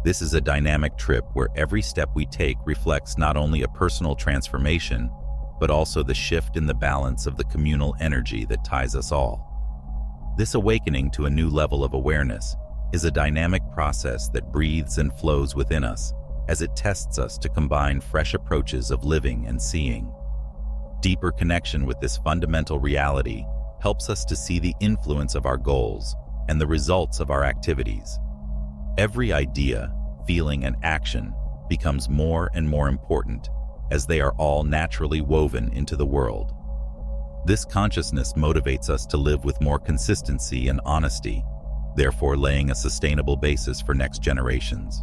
This is a dynamic trip where every step we take reflects not only a personal transformation, but also the shift in the balance of the communal energy that ties us all. This awakening to a new level of awareness is a dynamic process that breathes and flows within us as it tests us to combine fresh approaches of living and seeing. Deeper connection with this fundamental reality helps us to see the influence of our goals and the results of our activities. Every idea, feeling, and action becomes more and more important as they are all naturally woven into the world. This consciousness motivates us to live with more consistency and honesty, therefore laying a sustainable basis for next generations.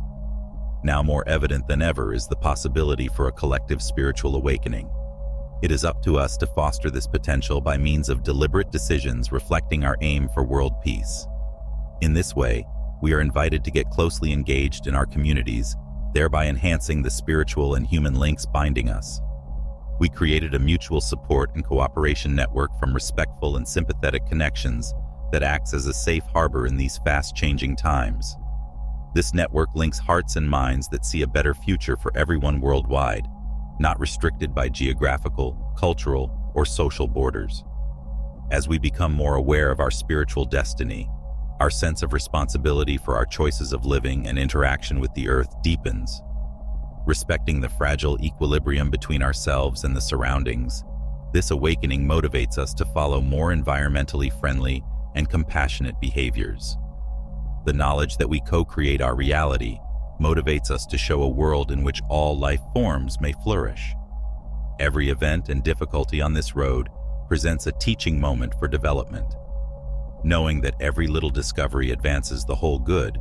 Now more evident than ever is the possibility for a collective spiritual awakening. It is up to us to foster this potential by means of deliberate decisions reflecting our aim for world peace. In this way, we are invited to get closely engaged in our communities, thereby enhancing the spiritual and human links binding us. We created a mutual support and cooperation network from respectful and sympathetic connections that acts as a safe harbor in these fast-changing times. This network links hearts and minds that see a better future for everyone worldwide, not restricted by geographical, cultural, or social borders. As we become more aware of our spiritual destiny, our sense of responsibility for our choices of living and interaction with the earth deepens. Respecting the fragile equilibrium between ourselves and the surroundings, this awakening motivates us to follow more environmentally friendly and compassionate behaviors. The knowledge that we co-create our reality motivates us to show a world in which all life forms may flourish. Every event and difficulty on this road presents a teaching moment for development. Knowing that every little discovery advances the whole good,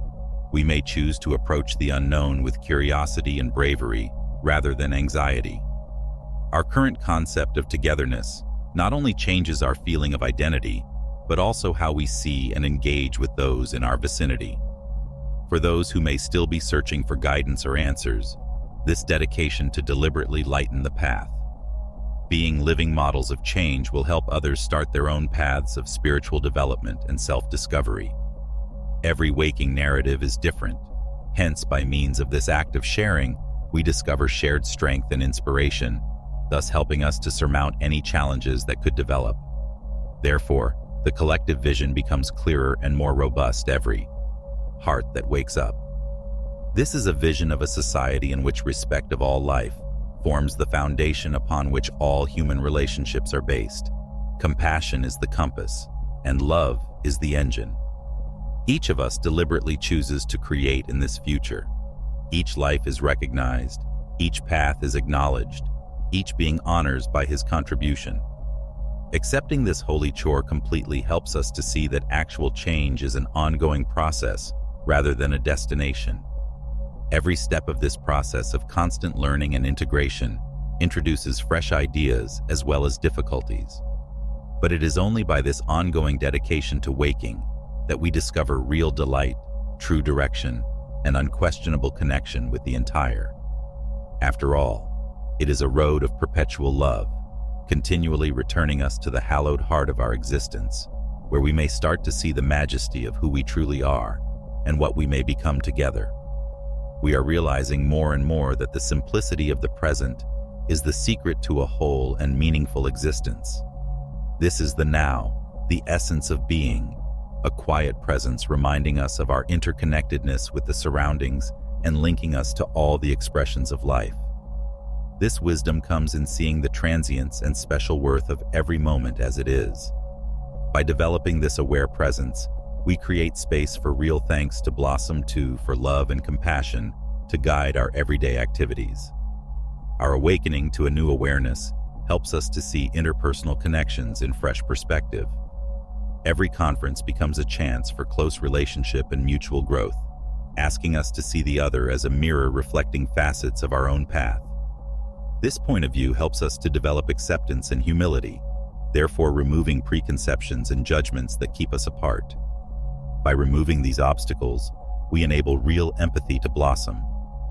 we may choose to approach the unknown with curiosity and bravery rather than anxiety. Our current concept of togetherness not only changes our feeling of identity, but also how we see and engage with those in our vicinity. For those who may still be searching for guidance or answers, this dedication to deliberately lighten the path. Being living models of change will help others start their own paths of spiritual development and self-discovery. Every waking narrative is different. Hence, by means of this act of sharing, we discover shared strength and inspiration, thus helping us to surmount any challenges that could develop. Therefore, the collective vision becomes clearer and more robust every heart that wakes up. This is a vision of a society in which respect of all life forms the foundation upon which all human relationships are based. Compassion is the compass, and love is the engine. Each of us deliberately chooses to create in this future. Each life is recognized, each path is acknowledged, each being honored by his contribution. Accepting this holy chore completely helps us to see that actual change is an ongoing process rather than a destination. Every step of this process of constant learning and integration introduces fresh ideas as well as difficulties. But it is only by this ongoing dedication to waking that we discover real delight, true direction, and unquestionable connection with the entire. After all, it is a road of perpetual love, continually returning us to the hallowed heart of our existence, where we may start to see the majesty of who we truly are and what we may become together. We are realizing more and more that the simplicity of the present is the secret to a whole and meaningful existence. This is the now, the essence of being, a quiet presence reminding us of our interconnectedness with the surroundings and linking us to all the expressions of life. This wisdom comes in seeing the transience and special worth of every moment as it is. By developing this aware presence, we create space for real thanks to blossom too, for love and compassion to guide our everyday activities. Our awakening to a new awareness helps us to see interpersonal connections in fresh perspective. Every conference becomes a chance for close relationship and mutual growth, asking us to see the other as a mirror reflecting facets of our own path. This point of view helps us to develop acceptance and humility, therefore removing preconceptions and judgments that keep us apart. By removing these obstacles, we enable real empathy to blossom,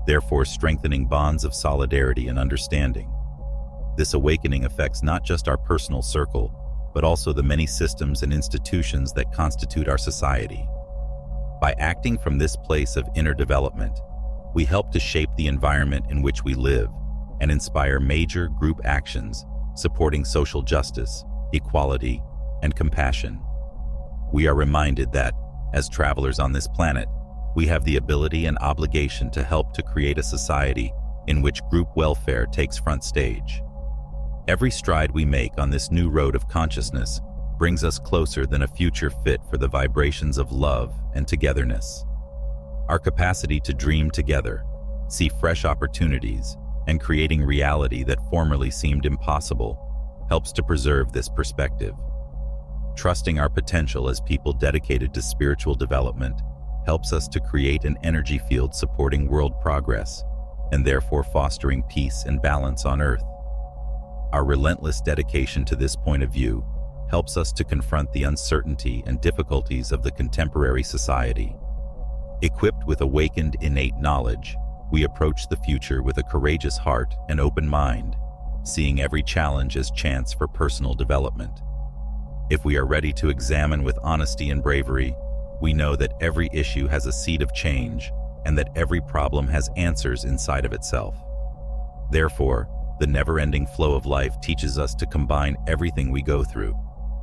therefore strengthening bonds of solidarity and understanding. This awakening affects not just our personal circle, but also the many systems and institutions that constitute our society. By acting from this place of inner development, we help to shape the environment in which we live and inspire major group actions supporting social justice, equality, and compassion. We are reminded that, as travelers on this planet, we have the ability and obligation to help to create a society in which group welfare takes front stage. Every stride we make on this new road of consciousness brings us closer than a future fit for the vibrations of love and togetherness. Our capacity to dream together, see fresh opportunities, and creating reality that formerly seemed impossible helps to preserve this perspective. Trusting our potential as people dedicated to spiritual development helps us to create an energy field supporting world progress and therefore fostering peace and balance on Earth. Our relentless dedication to this point of view helps us to confront the uncertainty and difficulties of the contemporary society. Equipped with awakened innate knowledge, we approach the future with a courageous heart and open mind, seeing every challenge as chance for personal development. If we are ready to examine with honesty and bravery, we know that every issue has a seed of change and that every problem has answers inside of itself. Therefore, the never-ending flow of life teaches us to combine everything we go through,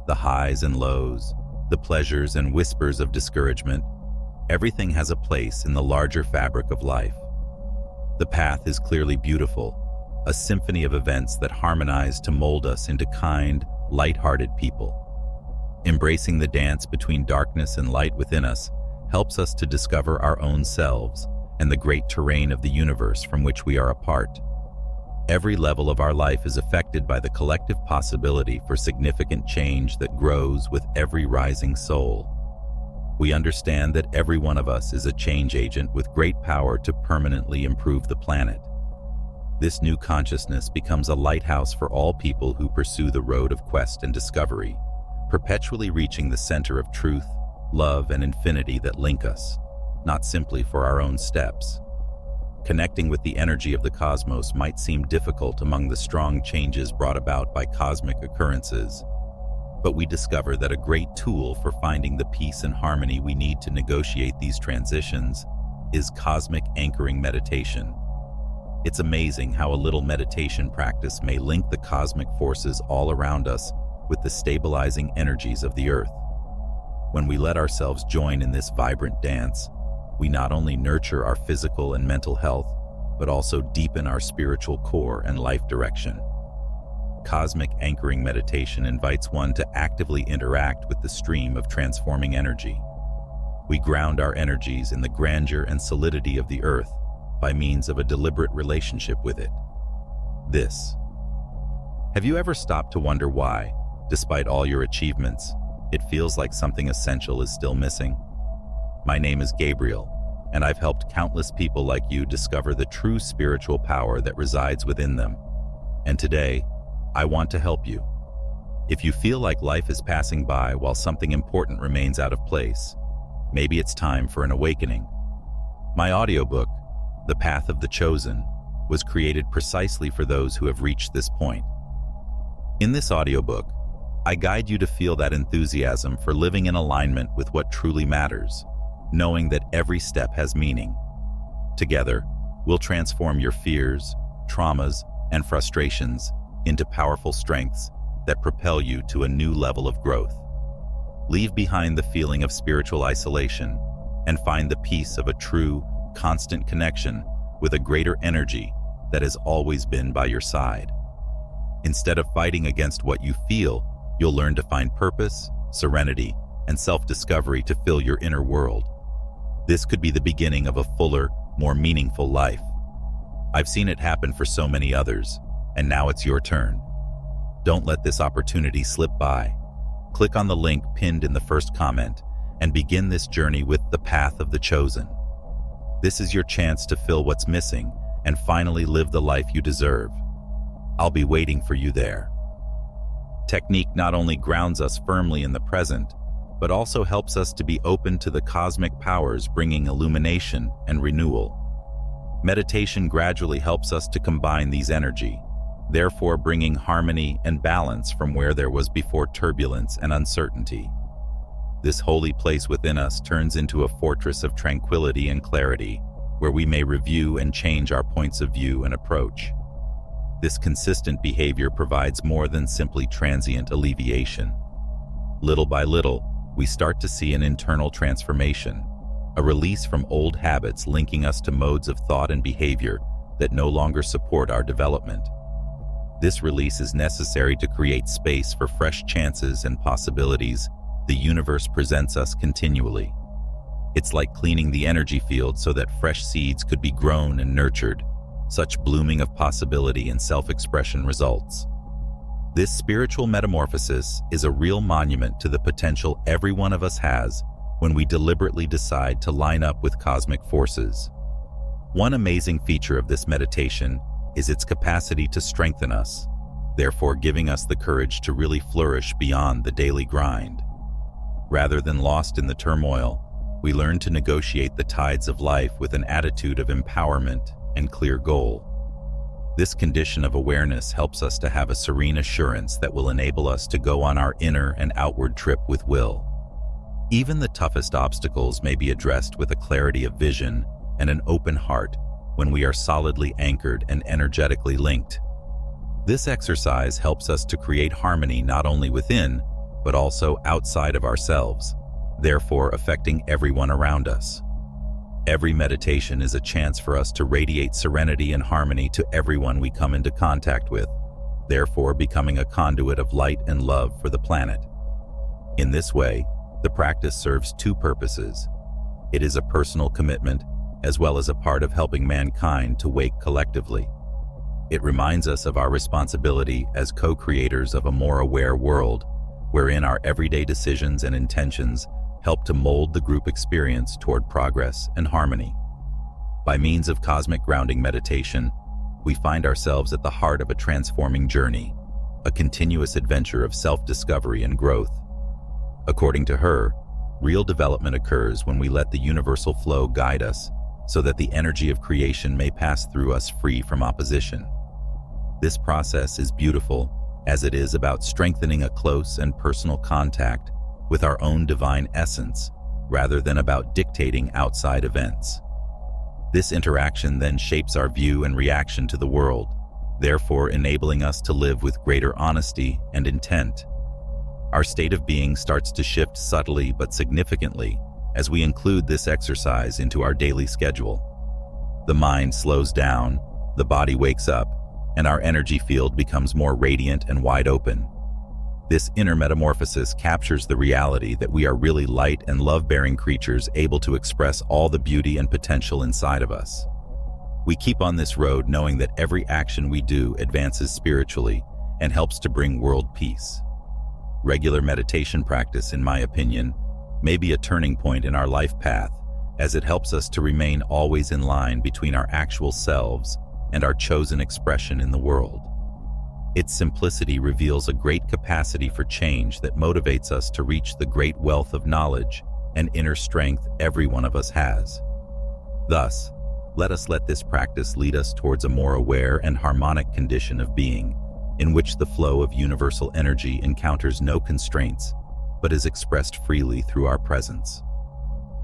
the highs and lows, the pleasures and whispers of discouragement. Everything has a place in the larger fabric of life. The path is clearly beautiful, a symphony of events that harmonize to mold us into kind, light-hearted people. Embracing the dance between darkness and light within us helps us to discover our own selves and the great terrain of the universe from which we are a part. Every level of our life is affected by the collective possibility for significant change that grows with every rising soul. We understand that every one of us is a change agent with great power to permanently improve the planet. This new consciousness becomes a lighthouse for all people who pursue the road of quest and discovery, perpetually reaching the center of truth, love, and infinity that link us, not simply for our own steps. Connecting with the energy of the cosmos might seem difficult among the strong changes brought about by cosmic occurrences. But we discover that a great tool for finding the peace and harmony we need to negotiate these transitions is cosmic anchoring meditation. It's amazing how a little meditation practice may link the cosmic forces all around us with the stabilizing energies of the earth. When we let ourselves join in this vibrant dance, we not only nurture our physical and mental health, but also deepen our spiritual core and life direction. Cosmic anchoring meditation invites one to actively interact with the stream of transforming energy. We ground our energies in the grandeur and solidity of the earth by means of a deliberate relationship with it. Have you ever stopped to wonder why, despite all your achievements, it feels like something essential is still missing? My name is Gabriel, and I've helped countless people like you discover the true spiritual power that resides within them. And today, I want to help you. If you feel like life is passing by while something important remains out of place, maybe it's time for an awakening. My audiobook, The Path of the Chosen, was created precisely for those who have reached this point. In this audiobook, I guide you to feel that enthusiasm for living in alignment with what truly matters, knowing that every step has meaning. Together, we'll transform your fears, traumas, and frustrations into powerful strengths that propel you to a new level of growth. Leave behind the feeling of spiritual isolation and find the peace of a true, constant connection with a greater energy that has always been by your side. Instead of fighting against what you feel, you'll learn to find purpose, serenity, and self-discovery to fill your inner world. This could be the beginning of a fuller, more meaningful life. I've seen it happen for so many others, and now it's your turn. Don't let this opportunity slip by. Click on the link pinned in the first comment and begin this journey with The Path of the Chosen. This is your chance to fill what's missing and finally live the life you deserve. I'll be waiting for you there. Technique not only grounds us firmly in the present, but also helps us to be open to the cosmic powers bringing illumination and renewal. Meditation gradually helps us to combine these energy, therefore bringing harmony and balance from where there was before turbulence and uncertainty. This holy place within us turns into a fortress of tranquility and clarity, where we may review and change our points of view and approach. This consistent behavior provides more than simply transient alleviation. Little by little, we start to see an internal transformation, a release from old habits linking us to modes of thought and behavior that no longer support our development. This release is necessary to create space for fresh chances and possibilities the universe presents us continually. It's like cleaning the energy field so that fresh seeds could be grown and nurtured. Such blooming of possibility and self-expression results. This spiritual metamorphosis is a real monument to the potential every one of us has when we deliberately decide to line up with cosmic forces. One amazing feature of this meditation is its capacity to strengthen us, therefore giving us the courage to really flourish beyond the daily grind. Rather than lost in the turmoil, we learn to negotiate the tides of life with an attitude of empowerment and clear goal. This condition of awareness helps us to have a serene assurance that will enable us to go on our inner and outward trip with will. Even the toughest obstacles may be addressed with a clarity of vision and an open heart when we are solidly anchored and energetically linked. This exercise helps us to create harmony not only within, but also outside of ourselves, therefore affecting everyone around us. Every meditation is a chance for us to radiate serenity and harmony to everyone we come into contact with, therefore becoming a conduit of light and love for the planet. In this way, the practice serves two purposes. It is a personal commitment, as well as a part of helping mankind to wake collectively. It reminds us of our responsibility as co-creators of a more aware world, wherein our everyday decisions and intentions help to mold the group experience toward progress and harmony. By means of cosmic grounding meditation, we find ourselves at the heart of a transforming journey, a continuous adventure of self-discovery and growth. According to her, real development occurs when we let the universal flow guide us so that the energy of creation may pass through us free from opposition. This process is beautiful as it is about strengthening a close and personal contact with our own divine essence, rather than about dictating outside events. This interaction then shapes our view and reaction to the world, therefore enabling us to live with greater honesty and intent. Our state of being starts to shift subtly but significantly as we include this exercise into our daily schedule. The mind slows down, the body wakes up, and our energy field becomes more radiant and wide open. This inner metamorphosis captures the reality that we are really light and love-bearing creatures able to express all the beauty and potential inside of us. We keep on this road knowing that every action we do advances spiritually and helps to bring world peace. Regular meditation practice, in my opinion, may be a turning point in our life path, as it helps us to remain always in line between our actual selves and our chosen expression in the world. Its simplicity reveals a great capacity for change that motivates us to reach the great wealth of knowledge and inner strength every one of us has. Thus, let this practice lead us towards a more aware and harmonic condition of being, in which the flow of universal energy encounters no constraints, but is expressed freely through our presence.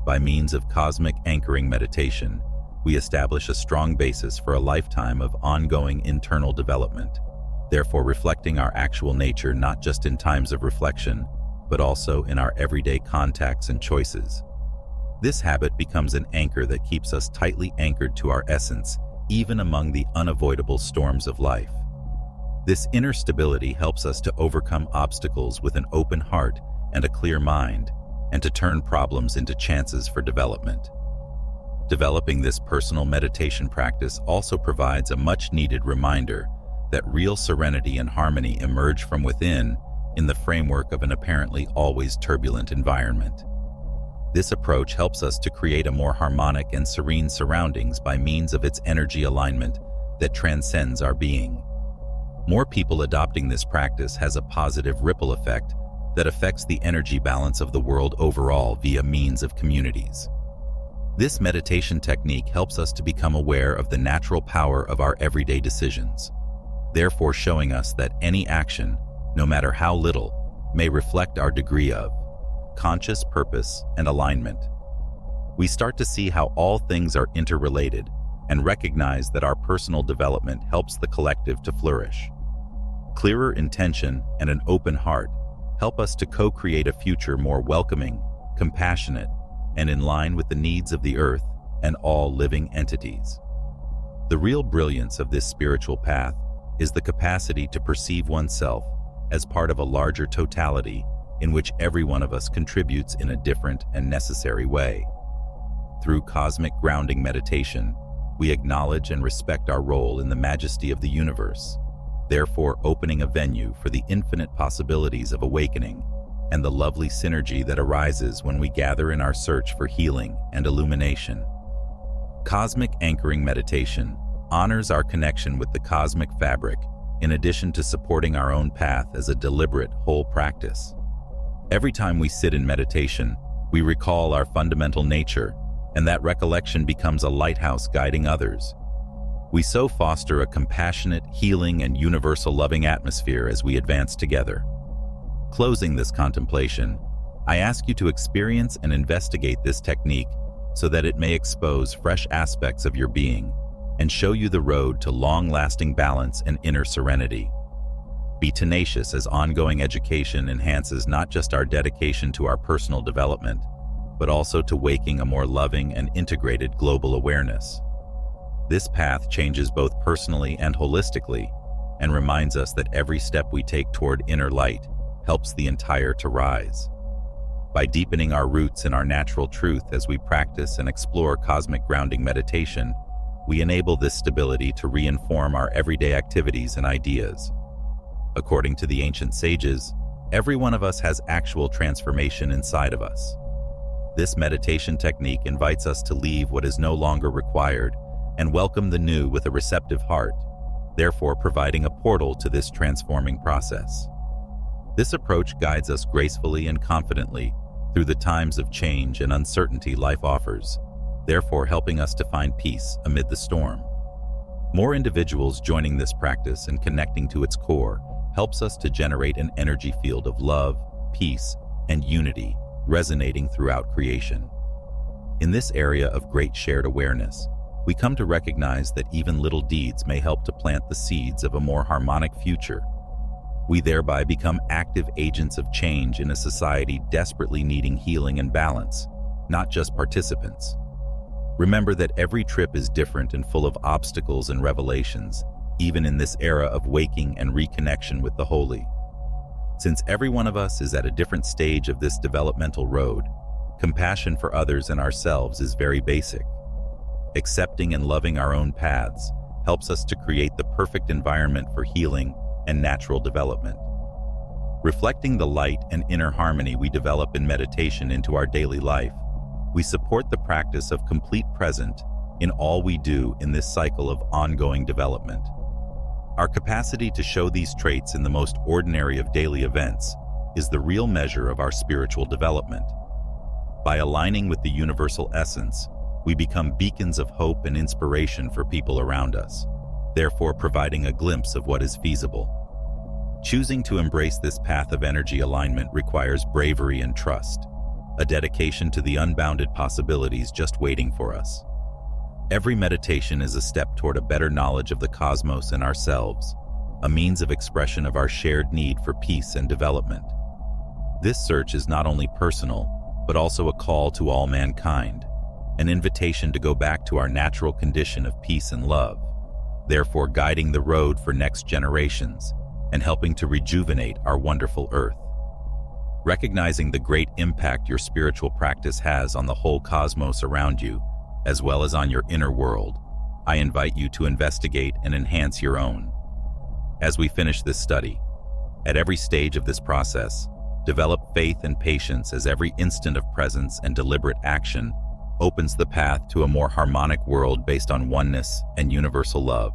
By means of cosmic anchoring meditation, we establish a strong basis for a lifetime of ongoing internal development, therefore reflecting our actual nature not just in times of reflection, but also in our everyday contacts and choices. This habit becomes an anchor that keeps us tightly anchored to our essence, even among the unavoidable storms of life. This inner stability helps us to overcome obstacles with an open heart and a clear mind, and to turn problems into chances for development. Developing this personal meditation practice also provides a much-needed reminder that real serenity and harmony emerge from within in the framework of an apparently always turbulent environment. This approach helps us to create a more harmonic and serene surroundings by means of its energy alignment that transcends our being. More people adopting this practice has a positive ripple effect that affects the energy balance of the world overall via means of communities. This meditation technique helps us to become aware of the natural power of our everyday decisions, therefore showing us that any action, no matter how little, may reflect our degree of conscious purpose and alignment. We start to see how all things are interrelated and recognize that our personal development helps the collective to flourish. Clearer intention and an open heart help us to co-create a future more welcoming, compassionate, and in line with the needs of the earth and all living entities. The real brilliance of this spiritual path is the capacity to perceive oneself as part of a larger totality in which every one of us contributes in a different and necessary way. Through cosmic grounding meditation, we acknowledge and respect our role in the majesty of the universe, therefore opening a venue for the infinite possibilities of awakening and the lovely synergy that arises when we gather in our search for healing and illumination. Cosmic anchoring meditation honors our connection with the cosmic fabric, in addition to supporting our own path as a deliberate whole practice. Every time we sit in meditation, we recall our fundamental nature, and that recollection becomes a lighthouse guiding others. We so foster a compassionate, healing, and universal loving atmosphere as we advance together. Closing this contemplation, I ask you to experience and investigate this technique so that it may expose fresh aspects of your being and show you the road to long-lasting balance and inner serenity. Be tenacious as ongoing education enhances not just our dedication to our personal development, but also to waking a more loving and integrated global awareness. This path changes both personally and holistically, and reminds us that every step we take toward inner light helps the entire to rise. By deepening our roots in our natural truth as we practice and explore cosmic grounding meditation, we enable this stability to reinform our everyday activities and ideas. According to the ancient sages, every one of us has actual transformation inside of us. This meditation technique invites us to leave what is no longer required and welcome the new with a receptive heart, therefore providing a portal to this transforming process. This approach guides us gracefully and confidently through the times of change and uncertainty life offers, therefore helping us to find peace amid the storm. More individuals joining this practice and connecting to its core helps us to generate an energy field of love, peace, and unity resonating throughout creation. In this area of great shared awareness, we come to recognize that even little deeds may help to plant the seeds of a more harmonic future. We thereby become active agents of change in a society desperately needing healing and balance, not just participants. Remember that every trip is different and full of obstacles and revelations, even in this era of waking and reconnection with the holy. Since every one of us is at a different stage of this developmental road, compassion for others and ourselves is very basic. Accepting and loving our own paths helps us to create the perfect environment for healing and natural development. Reflecting the light and inner harmony we develop in meditation into our daily life, we support the practice of complete presence in all we do in this cycle of ongoing development. Our capacity to show these traits in the most ordinary of daily events is the real measure of our spiritual development. By aligning with the universal essence, we become beacons of hope and inspiration for people around us, therefore providing a glimpse of what is feasible. Choosing to embrace this path of energy alignment requires bravery and trust, a dedication to the unbounded possibilities just waiting for us. Every meditation is a step toward a better knowledge of the cosmos and ourselves, a means of expression of our shared need for peace and development. This search is not only personal, but also a call to all mankind, an invitation to go back to our natural condition of peace and love, therefore guiding the road for next generations and helping to rejuvenate our wonderful earth. Recognizing the great impact your spiritual practice has on the whole cosmos around you, as well as on your inner world, I invite you to investigate and enhance your own. As we finish this study, at every stage of this process, develop faith and patience as every instant of presence and deliberate action opens the path to a more harmonic world based on oneness and universal love.